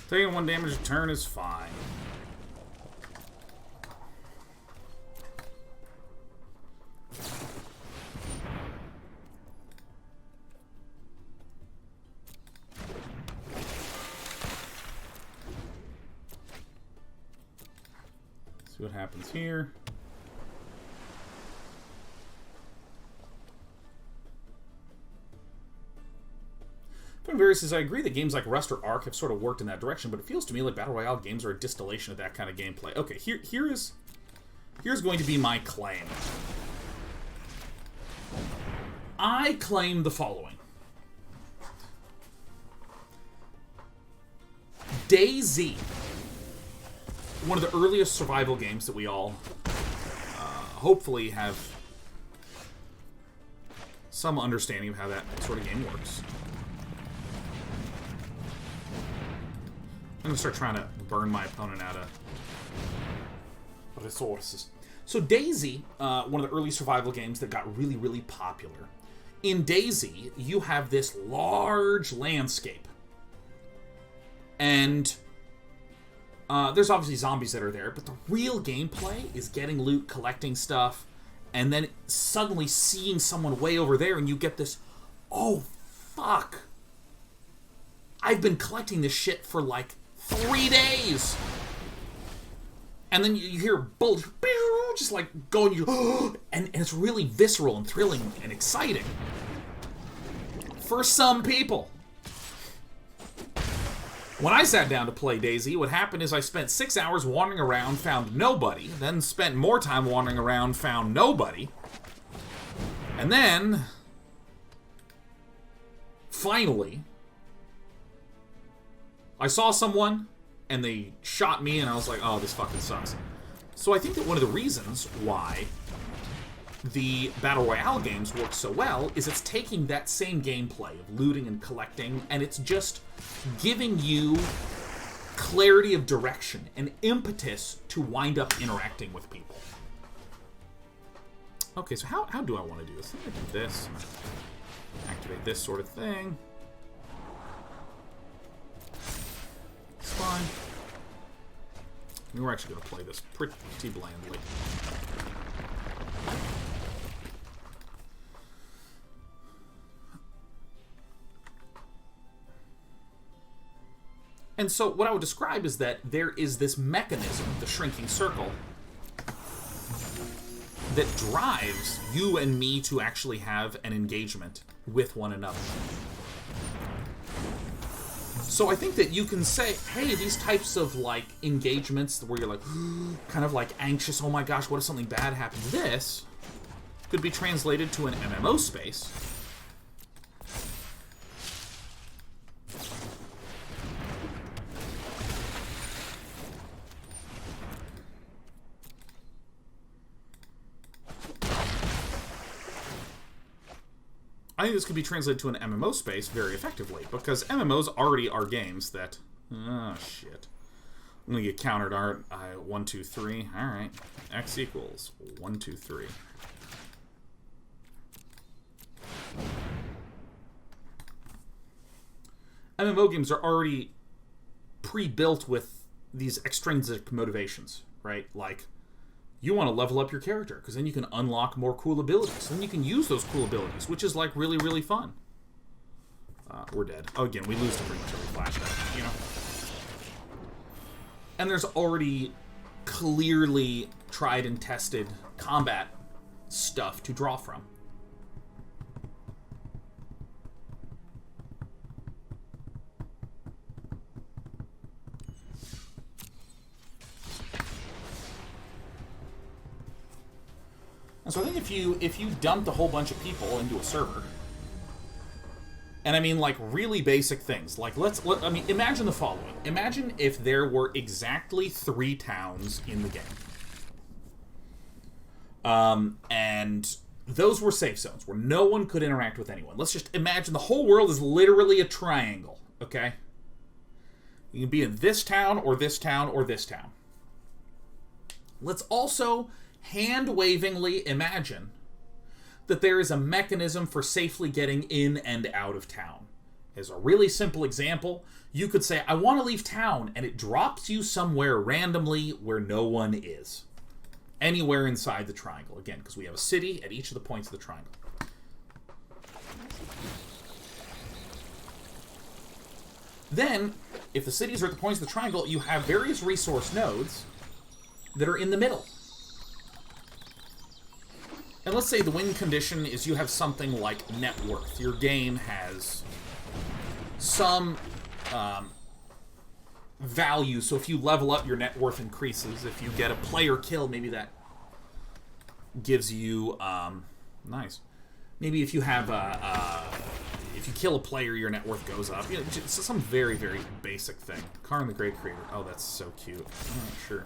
Taking 1 damage a turn is fine. See what happens here. Various says, I agree that games like Rust or Ark have sort of worked in that direction, but it feels to me like Battle Royale games are a distillation of that kind of gameplay. Okay, here's going to be my claim. I claim the following. DayZ, one of the earliest survival games that we all hopefully have some understanding of how that sort of game works. I'm going to start trying to burn my opponent out of resources. So DayZ, one of the early survival games that got really, really popular. In DayZ, you have this large landscape. And there's obviously zombies that are there, but the real gameplay is getting loot, collecting stuff, and then suddenly seeing someone way over there, and you get this, oh, fuck. I've been collecting this shit for like 3 days. And then you hear bullets just like going, and it's really visceral and thrilling and exciting. For some people. When I sat down to play DayZ, what happened is I spent 6 hours wandering around, found nobody, then spent more time wandering around, found nobody. And then, finally, I saw someone, and they shot me, and I was like, oh, this fucking sucks. So I think that one of the reasons why the Battle Royale games work so well is it's taking that same gameplay of looting and collecting, and it's just giving you clarity of direction and impetus to wind up interacting with people. Okay, so how do I want to do this? Let me do this. Activate this sort of thing. It's fine. We're actually going to play this pretty blandly. And so what I would describe is that there is this mechanism, the shrinking circle, that drives you and me to actually have an engagement with one another. So I think that you can say, hey, these types of, like, engagements where you're, like, kind of, like, anxious, oh my gosh, what if something bad happens? This could be translated to an MMO space. I think this could be translated to an MMO space very effectively, because MMOs already are games that... Oh, shit. I'm going to get countered, aren't I? 1, 2, 3. Alright. X equals 1, 2, 3. MMO games are already pre-built with these extrinsic motivations, right? Like, you want to level up your character, because then you can unlock more cool abilities. Then you can use those cool abilities, which is, like, really, really fun. We're dead. Oh, again, we lose to pretty much every flashback, you know? And there's already clearly tried and tested combat stuff to draw from. And so I think if you dumped a whole bunch of people into a server, and I mean like really basic things, like I mean imagine the following. Imagine if there were exactly 3 towns in the game. And those were safe zones where no one could interact with anyone. Let's just imagine the whole world is literally a triangle, okay? You can be in this town or this town or this town. Let's also hand-wavingly imagine that there is a mechanism for safely getting in and out of town. As a really simple example, you could say, I want to leave town, and it drops you somewhere randomly where no one is. Anywhere inside the triangle. Again, because we have a city at each of the points of the triangle. Then, if the cities are at the points of the triangle, you have various resource nodes that are in the middle. And let's say the win condition is you have something like net worth. Your game has some value, so if you level up, your net worth increases. If you get a player kill, maybe that gives you nice. Maybe if you have if you kill a player, your net worth goes up. You know, just some very, very basic thing. Karn the Great Creator. Oh, that's so cute. Oh, sure.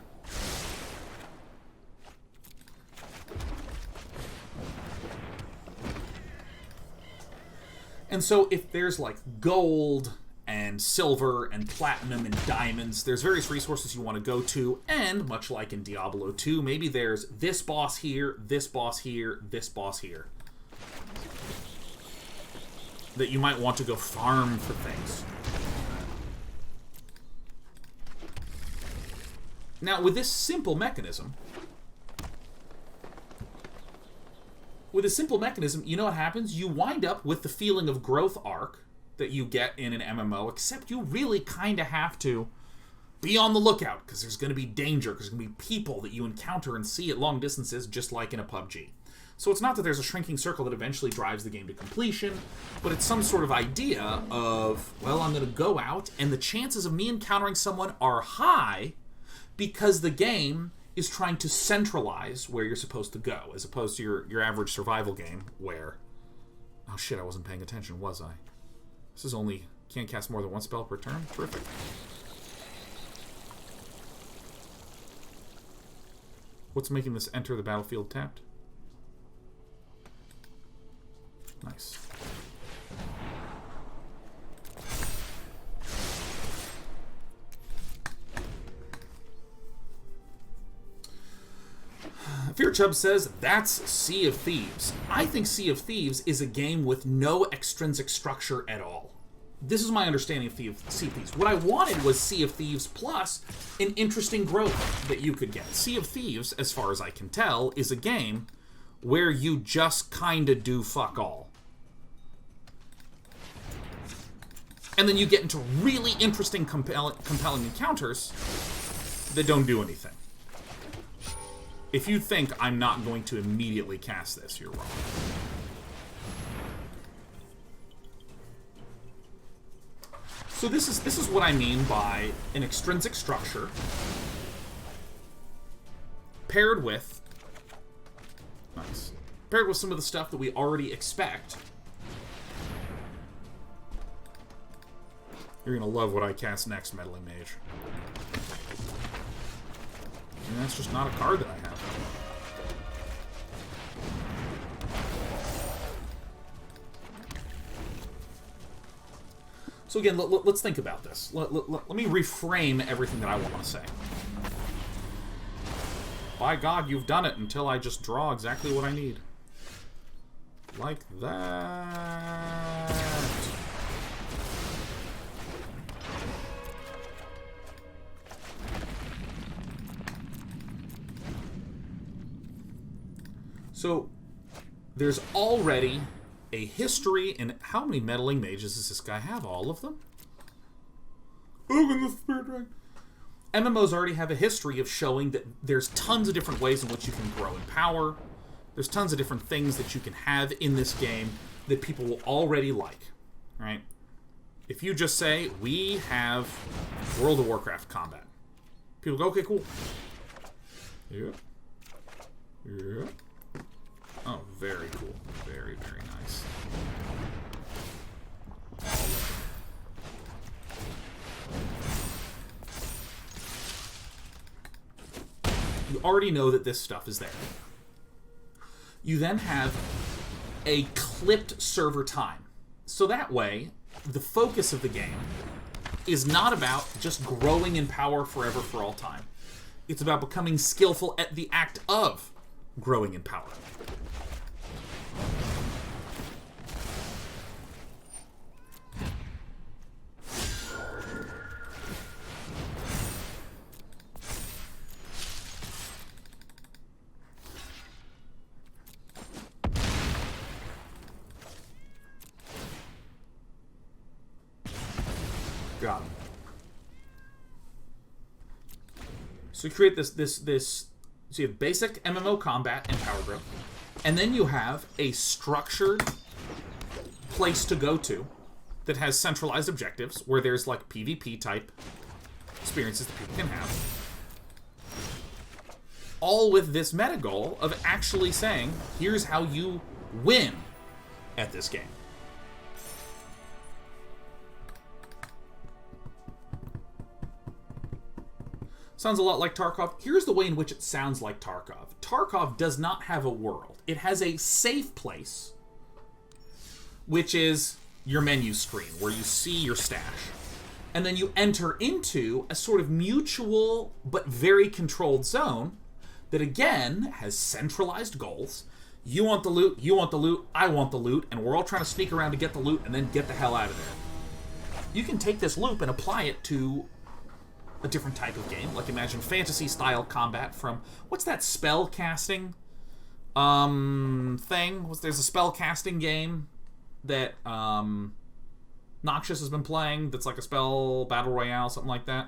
And so if there's like gold and silver and platinum and diamonds, there's various resources you want to go to, and much like in Diablo 2, maybe there's this boss here, this boss here, this boss here, that you might want to go farm for things. Now, with this simple mechanism, you know what happens? You wind up with the feeling of growth arc that you get in an MMO, except you really kind of have to be on the lookout, because there's going to be danger, because there's going to be people that you encounter and see at long distances, just like in a PUBG. So it's not that there's a shrinking circle that eventually drives the game to completion, but it's some sort of idea of, well, I'm going to go out, and the chances of me encountering someone are high because the game is trying to centralize where you're supposed to go, as opposed to your average survival game where... Oh shit, I wasn't paying attention, was I? This is only... Can't cast more than 1 spell per turn? Terrific. What's making this enter the battlefield tapped? Nice. Fearchub says, that's Sea of Thieves. I think Sea of Thieves is a game with no extrinsic structure at all. This is my understanding of Sea of Thieves. What I wanted was Sea of Thieves plus an interesting growth that you could get. Sea of Thieves, as far as I can tell, is a game where you just kinda do fuck all. And then you get into really interesting, compelling encounters that don't do anything. If you think I'm not going to immediately cast this, you're wrong. So this is what I mean by an extrinsic structure paired with some of the stuff that we already expect. You're gonna love what I cast next, Meddling Mage. And that's just not a card that I have. So again, let's think about this. Let me reframe everything that I want to say. By God, you've done it until I just draw exactly what I need. Like that. So, there's already a history in... How many meddling mages does this guy have? All of them? Oh, and the Spirit Dragon. MMOs already have a history of showing that there's tons of different ways in which you can grow in power. There's tons of different things that you can have in this game that people will already like, right? If you just say, we have World of Warcraft combat, people go, okay, cool. Yeah. Yeah. Oh, very cool. Very, very nice. You already know that this stuff is there. You then have a clipped server time. So that way, the focus of the game is not about just growing in power forever for all time. It's about becoming skillful at the act of growing in power. Got him. So you create this. So you have basic MMO combat and power growth, and then you have a structured place to go to that has centralized objectives where there's like PvP type experiences that people can have. All with this meta goal of actually saying, here's how you win at this game. Sounds a lot like Tarkov. Here's the way in which it sounds like Tarkov. Tarkov does not have a world. It has a safe place, which is your menu screen, where you see your stash. And then you enter into a sort of mutual but very controlled zone that, again, has centralized goals. You want the loot, you want the loot, I want the loot, and we're all trying to sneak around to get the loot and then get the hell out of there. You can take this loop and apply it to a different type of game. Like, imagine fantasy-style combat from... What's that spell casting thing? There's a spell casting game that Noxious has been playing that's like a spell battle royale, something like that.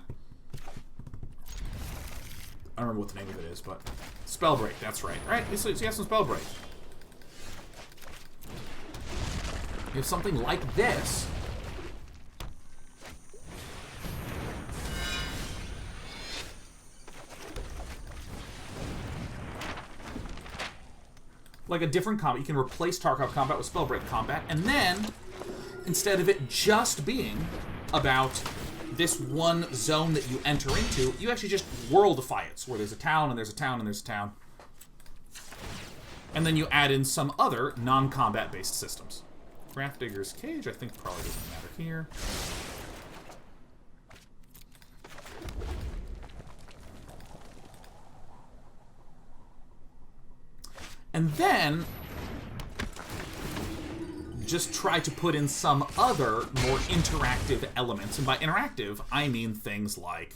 I don't remember what the name of it is, but... Spellbreak, that's right. Alright, so you have some Spellbreak. You have something like this... like a different combat. You can replace Tarkov combat with Spellbreak combat, and then, instead of it just being about this one zone that you enter into, you actually just worldify it, so where there's a town, and there's a town, and there's a town. And then you add in some other non-combat based systems. Grafdigger's Cage, I think, probably doesn't matter here. And then, just try to put in some other, more interactive elements. And by interactive, I mean things like...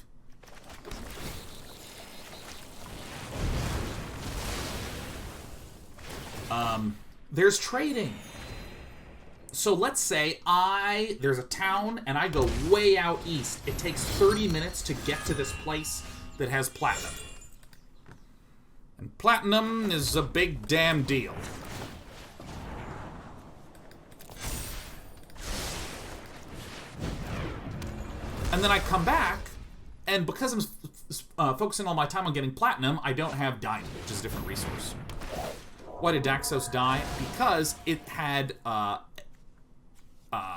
there's trading. So let's say there's a town, and I go way out east. It takes 30 minutes to get to this place that has platinum. And platinum is a big damn deal. And then I come back, and because I'm focusing all my time on getting platinum, I don't have diamond, which is a different resource. Why did Daxos die? Because it had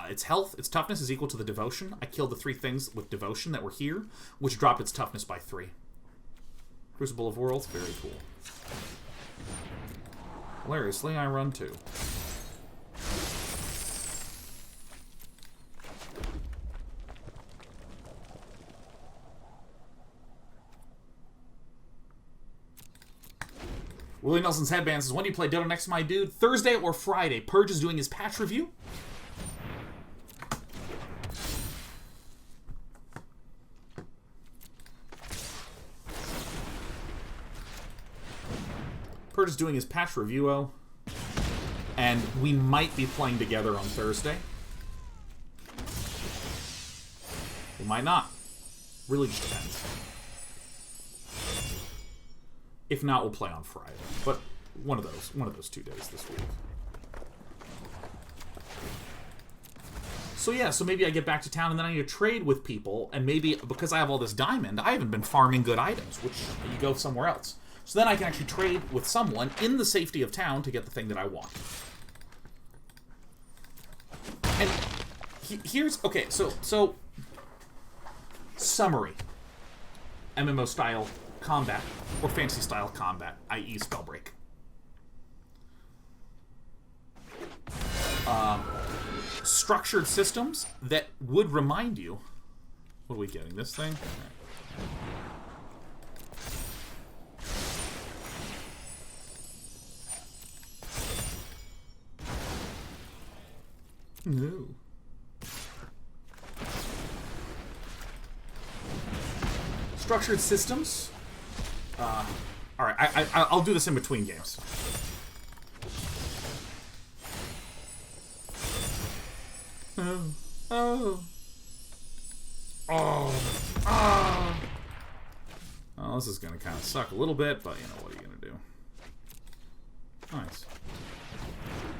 its health, its toughness is equal to the devotion. I killed the 3 things with devotion that were here, which dropped its toughness by 3. Crucible of Worlds, very cool. Hilariously, I run too. Willie Nelson's Headband says, when do you play Dota next to my dude? Thursday or Friday. Purge is doing his patch review. Purge is doing his patch review-o. And we might be playing together on Thursday. We might not. Really just depends. If not, we'll play on Friday. But one of those 2 days this week. So yeah, so maybe I get back to town and then I need to trade with people, and maybe because I have all this diamond, I haven't been farming good items, which you go somewhere else. So then I can actually trade with someone in the safety of town to get the thing that I want. And here's, okay, so summary. MMO style combat, or fantasy style combat, i.e. Spellbreak. Structured systems that would remind you... What are we getting? This thing? No. Structured systems. Alright, I'll do this in between games. Oh, this is gonna kind of suck a little bit, but you know, what are you gonna do? Nice.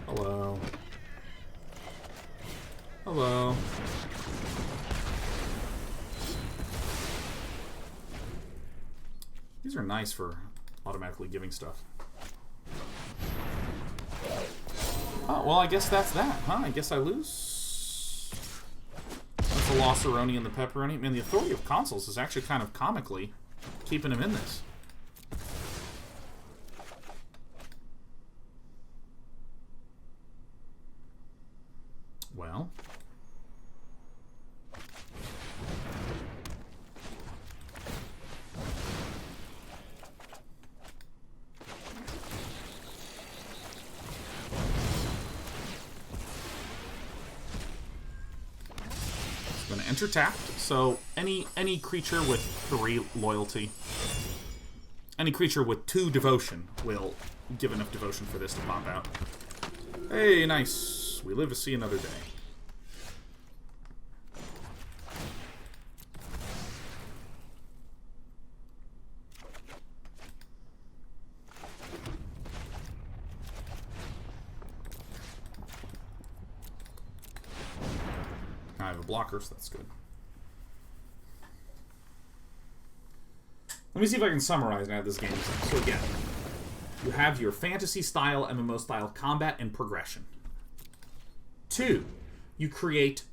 Hello. Hello. These are nice for automatically giving stuff. Oh, well, I guess that's that, huh? I guess I lose. That's the Lossaroni and the Pepperoni. Man, the Authority of Consuls is actually kind of comically keeping him in this. Well. Going to enter tapped, so any creature with 3 loyalty, any creature with 2 devotion will give enough devotion for this to pop out. Hey, nice. We live to see another day. I have a blocker, so that's good. Let me see if I can summarize now this game. So again, you have your fantasy style, MMO style combat and progression. 2, you create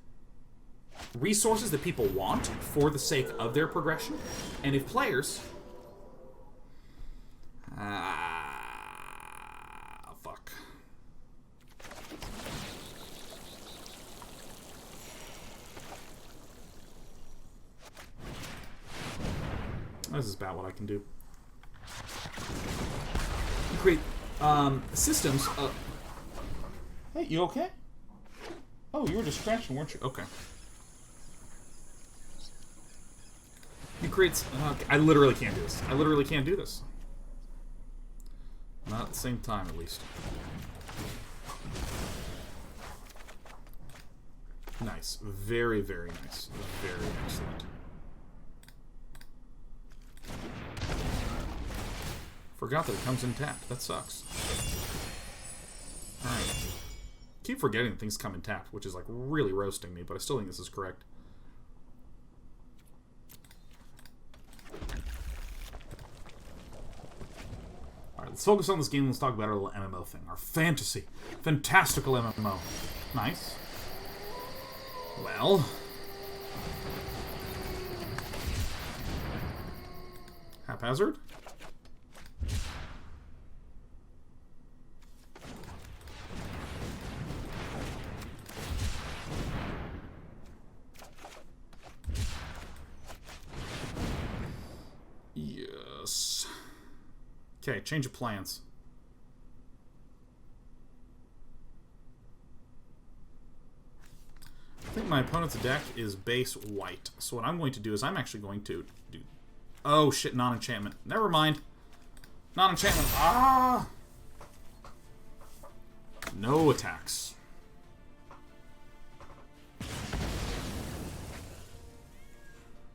resources that people want for the sake of their progression. And if players... fuck. This is about what I can do. Create systems. Hey, you okay? Oh, you were just scratching, weren't you? Okay. You create. I literally can't do this. I literally can't do this. Not at the same time, at least. Nice. Very, very nice. Very excellent. Forgot that it comes in tapped. That sucks. Alright. Keep forgetting that things come in tapped, which is like really roasting me, but I still think this is correct. Alright, let's focus on this game and let's talk about our little MMO thing. Our fantasy. Fantastical MMO. Nice. Well. Haphazard? Yes. Okay, change of plans. I think my opponent's deck is base white. So what I'm going to do is I'm actually going to do... Oh shit, non-enchantment. Never mind. Non-enchantment. Ah! No attacks.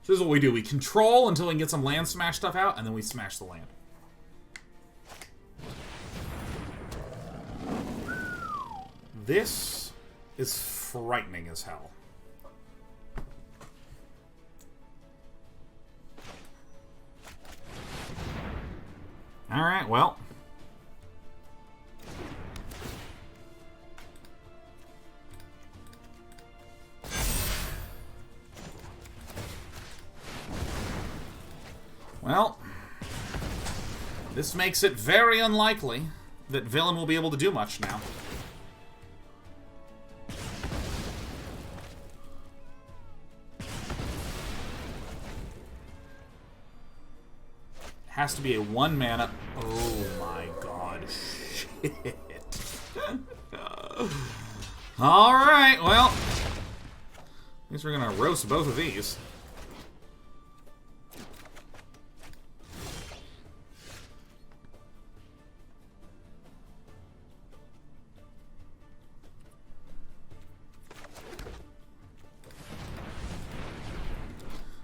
So this is what we do. We control until we can get some land smash stuff out, and then we smash the land. This is frightening as hell. Alright, well. Well, this makes it very unlikely that Villain will be able to do much now. Has to be a 1-mana. Oh my god. Shit. Alright, well. I guess we're gonna roast both of these.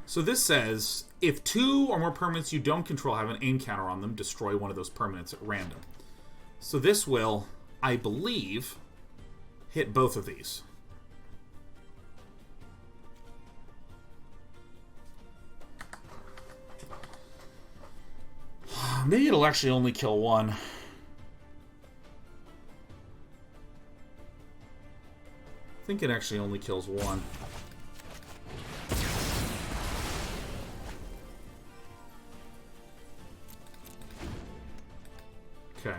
So this says, if 2 or more permanents you don't control have an aim counter on them, destroy one of those permanents at random. So this will, I believe, hit both of these. Maybe it'll actually only kill one. I think it actually only kills one. Okay.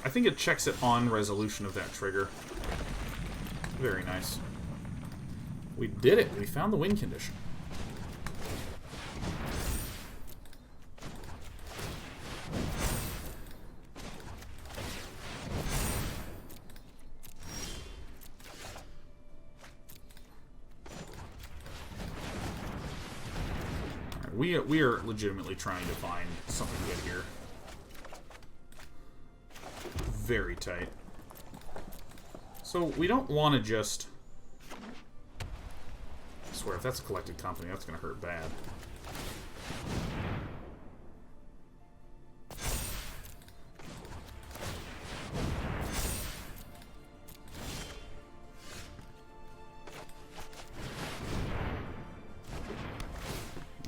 I think it checks it on resolution of that trigger. Very nice. We did it. We found the win condition. We are legitimately trying to find something good here. Very tight. So we don't want to just... I swear, if that's a collected company, that's going to hurt bad.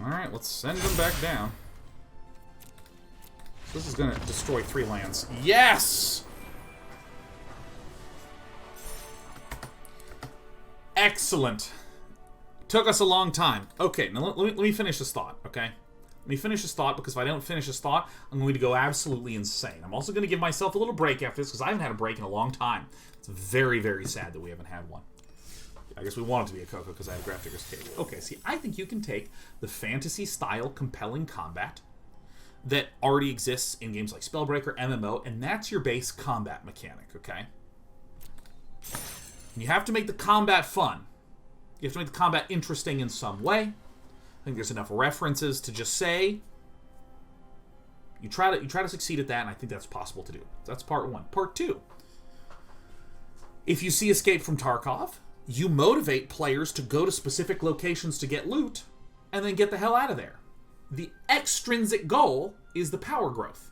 Alright, let's send them back down. So this is going to destroy 3 lands. Yes! Excellent. Took us a long time. Okay, now let me finish this thought, okay? Let me finish this thought, because if I don't finish this thought, I'm going to go absolutely insane. I'm also going to give myself a little break after this, because I haven't had a break in a long time. It's very, very sad that we haven't had one. I guess we want it to be a Coco because I have Grafdigger's Cage. Okay, see, I think you can take the fantasy-style compelling combat that already exists in games like Spellbreaker, MMO, and that's your base combat mechanic, okay? You have to make the combat fun. You have to make the combat interesting in some way. I think there's enough references to just say you try to succeed at that, and I think that's possible to do. That's part 1. Part 2. If you see Escape from Tarkov, you motivate players to go to specific locations to get loot, and then get the hell out of there. The extrinsic goal is the power growth.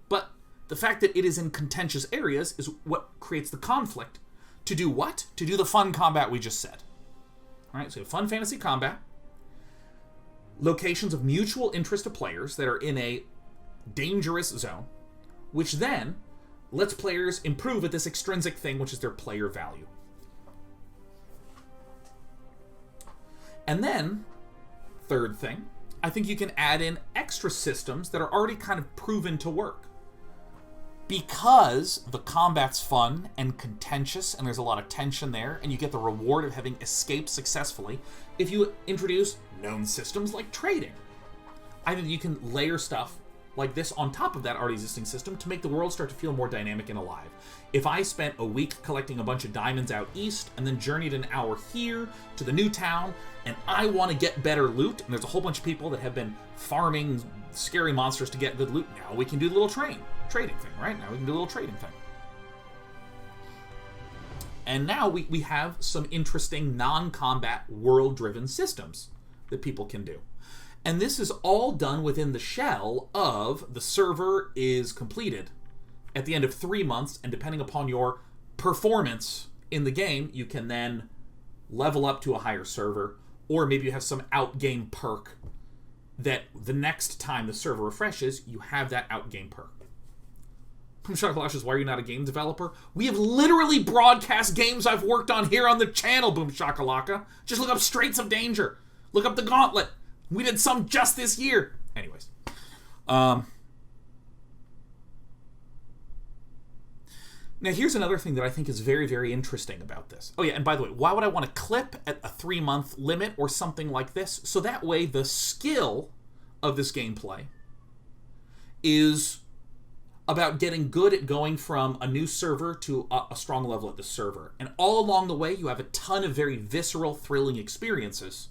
But the fact that it is in contentious areas is what creates the conflict. To do what? To do the fun combat we just said. Alright, so fun fantasy combat. Locations of mutual interest to players that are in a dangerous zone, which then lets players improve at this extrinsic thing, which is their player value. And then, third thing, I think you can add in extra systems that are already kind of proven to work. Because the combat's fun and contentious, and there's a lot of tension there, and you get the reward of having escaped successfully, if you introduce known systems like trading, I think you can layer stuff like this on top of that already existing system to make the world start to feel more dynamic and alive. If I spent a week collecting a bunch of diamonds out east and then journeyed an hour here to the new town, and I want to get better loot, and there's a whole bunch of people that have been farming scary monsters to get good loot, now we can do the little trading thing, right? Now we can do a little trading thing. And now we have some interesting non-combat world-driven systems that people can do. And this is all done within the shell of the server is completed at the end of 3 months, and depending upon your performance in the game, you can then level up to a higher server, or maybe you have some out-game perk that the next time the server refreshes, you have that out-game perk. Boom Why are you not a game developer? We have literally broadcast games I've worked on here on the channel, Boom Shakalaka. Just look up Straits of Danger. Look up The Gauntlet. We did some just this year. Anyways. Now here's another thing that I think is very, very interesting about this. Oh yeah, and by the way, why would I want to clip at a 3-month limit or something like this? So that way the skill of this gameplay is about getting good at going from a new server to a strong level at the server. And all along the way, you have a ton of very visceral, thrilling experiences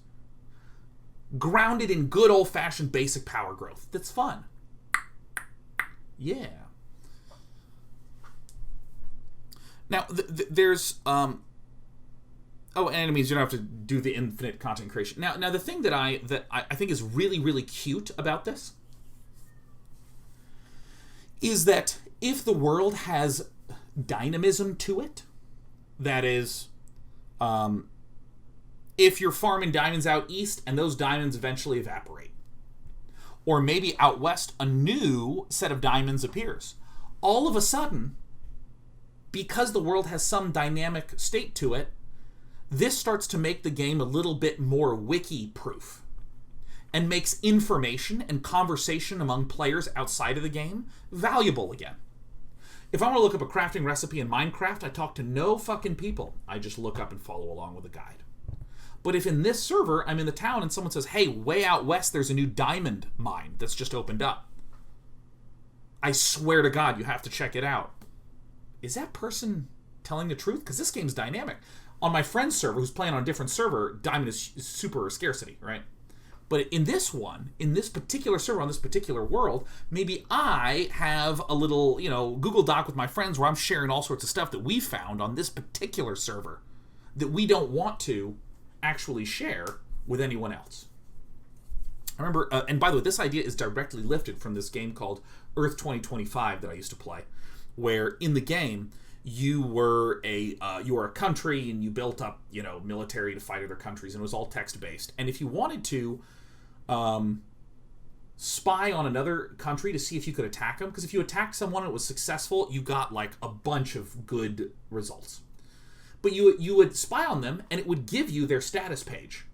grounded in good old-fashioned basic power growth. That's fun. Yeah. Now, there's... oh, and it means you don't have to do the infinite content creation. Now the thing that I think is really, really cute about this is that if the world has dynamism to it, that is, if you're farming diamonds out east and those diamonds eventually evaporate, or maybe out west a new set of diamonds appears, all of a sudden, because the world has some dynamic state to it, this starts to make the game a little bit more wiki-proof and makes information and conversation among players outside of the game valuable again. If I want to look up a crafting recipe in Minecraft, I talk to no fucking people. I just look up and follow along with the guide. But if in this server, I'm in the town and someone says, hey, way out west there's a new diamond mine that's just opened up, I swear to God, you have to check it out. Is that person telling the truth? Because this game's dynamic. On my friend's server, who's playing on a different server, diamond is super scarcity, right? But in this one, in this particular server, on this particular world, maybe I have a little, Google Doc with my friends where I'm sharing all sorts of stuff that we found on this particular server that we don't want to actually share with anyone else. I remember, and by the way, this idea is directly lifted from this game called Earth 2025 that I used to play, where in the game, you were a country and you built up, military to fight other countries, and it was all text-based. And if you wanted to spy on another country to see if you could attack them, because if you attacked someone and it was successful, you got like a bunch of good results. But you would spy on them and it would give you their status page.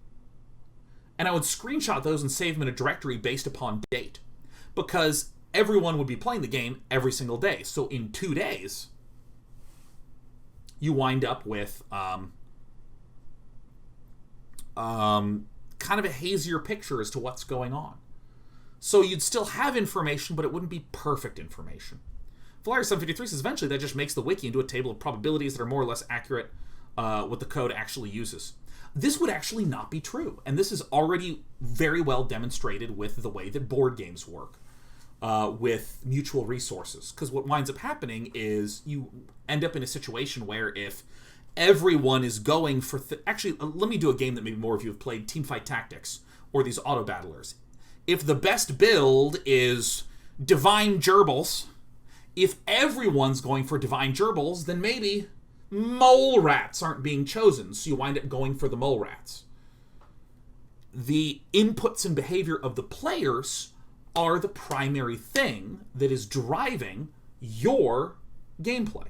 And I would screenshot those and save them in a directory based upon date, because everyone would be playing the game every single day. So in 2 days, you wind up with kind of a hazier picture as to what's going on. So you'd still have information, but it wouldn't be perfect information. Flyer753 says eventually that just makes the wiki into a table of probabilities that are more or less accurate what the code actually uses. This would actually not be true, and this is already very well demonstrated with the way that board games work. With mutual resources. Because what winds up happening is you end up in a situation where if everyone is going for... Actually, let me do a game that maybe more of you have played, Teamfight Tactics, or these auto-battlers. If the best build is Divine Gerbils, if everyone's going for Divine Gerbils, then maybe Mole Rats aren't being chosen, so you wind up going for the Mole Rats. The inputs and behavior of the players are the primary thing that is driving your gameplay.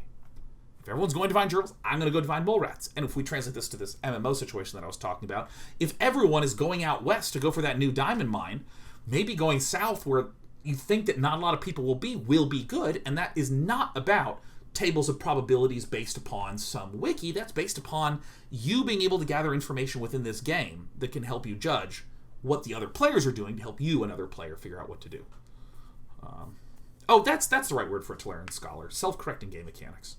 If everyone's going Divine Gerbils, I'm going to go Divine Mole Rats. And if we translate this to this MMO situation that I was talking about, if everyone is going out west to go for that new diamond mine, maybe going south where you think that not a lot of people will be good, and that is not about tables of probabilities based upon some wiki. That's based upon you being able to gather information within this game that can help you judge what the other players are doing to help you, another player, figure out what to do. Oh, that's the right word for a Tolarian Scholar. Self-correcting game mechanics.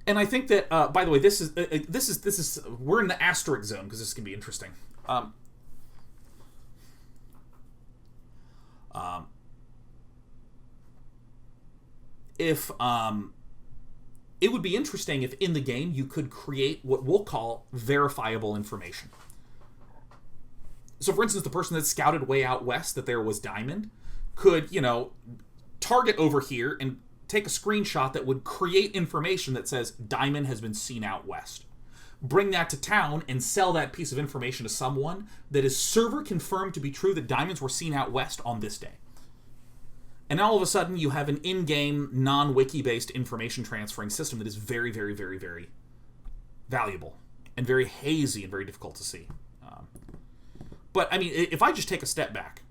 And I think that, by the way, this is we're in the asterisk zone because this can be interesting. If it would be interesting if in the game you could create what we'll call verifiable information. So, for instance, the person that scouted way out west that there was diamond could, target over here and take a screenshot that would create information that says diamond has been seen out west. Bring that to town and sell that piece of information to someone that is server confirmed to be true that diamonds were seen out west on this day. And all of a sudden you have an in-game, non-wiki based information transferring system that is very, very, very, very valuable and very hazy and very difficult to see. But, I mean, if I just take a step back,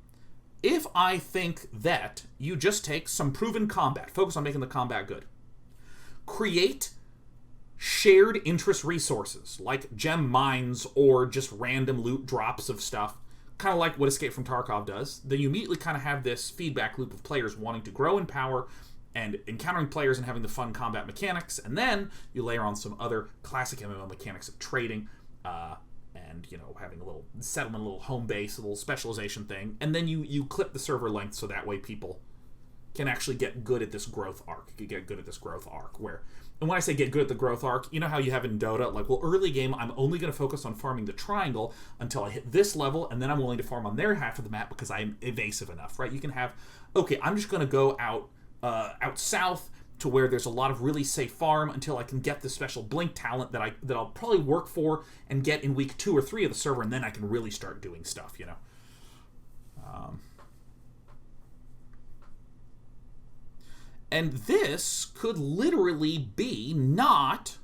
if I think that you just take some proven combat, focus on making the combat good, create shared interest resources like gem mines or just random loot drops of stuff, kind of like what Escape from Tarkov does, then you immediately kind of have this feedback loop of players wanting to grow in power and encountering players and having the fun combat mechanics, and then you layer on some other classic MMO mechanics of trading, and, having a little settlement, a little home base, a little specialization thing, and then you clip the server length so that way people can actually get good at this growth arc. And when I say get good at the growth arc, you know how you have in Dota, like, well, early game, I'm only going to focus on farming the triangle until I hit this level, and then I'm willing to farm on their half of the map because I'm evasive enough, right? You can have, okay, I'm just going to go out south to where there's a lot of really safe farm until I can get the special blink talent that I'll probably work for and get in week 2 or 3 of the server, and then I can really start doing stuff, And this could literally be not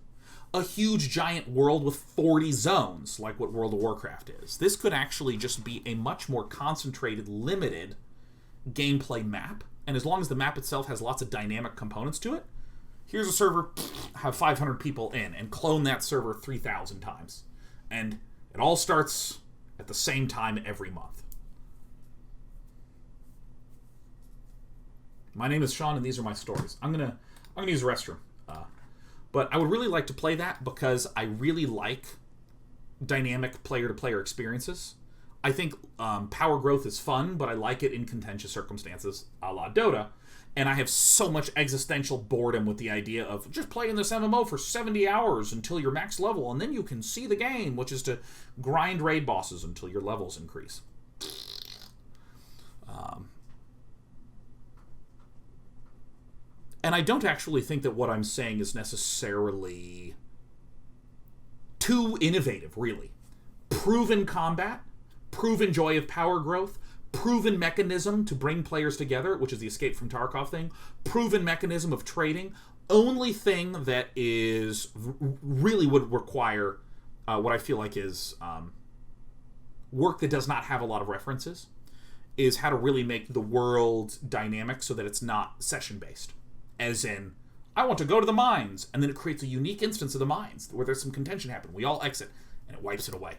a huge giant world with 40 zones like what World of Warcraft is. This could actually just be a much more concentrated, limited gameplay map. And as long as the map itself has lots of dynamic components to it, here's a server, have 500 people in, and clone that server 3,000 times. And it all starts at the same time every month. My name is Sean, and these are my stories. I'm gonna use the restroom, but I would really like to play that because I really like dynamic player-to-player experiences. I think power growth is fun, but I like it in contentious circumstances, a la Dota. And I have so much existential boredom with the idea of just playing this MMO for 70 hours until you're max level, and then you can see the game, which is to grind raid bosses until your levels increase. And I don't actually think that what I'm saying is necessarily too innovative, really. Proven combat, proven joy of power growth, proven mechanism to bring players together, which is the Escape from Tarkov thing, proven mechanism of trading. Only thing that is really would require what I feel like is work that does not have a lot of references is how to really make the world dynamic so that it's not session-based. As in, I want to go to the mines, and then it creates a unique instance of the mines where there's some contention happening. We all exit, and it wipes it away.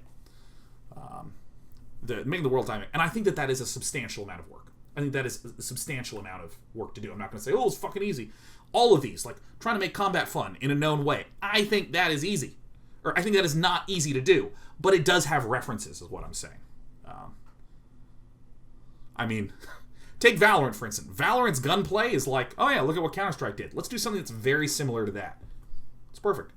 Making the world dynamic. And I think that is a substantial amount of work. I think that is a substantial amount of work to do. I'm not going to say, oh, it's fucking easy. All of these, like trying to make combat fun in a known way, I think that is easy. Or I think that is not easy to do. But it does have references, is what I'm saying. I mean... Take Valorant, for instance. Valorant's gunplay is like, oh yeah, look at what Counter-Strike did. Let's do something that's very similar to that. It's perfect.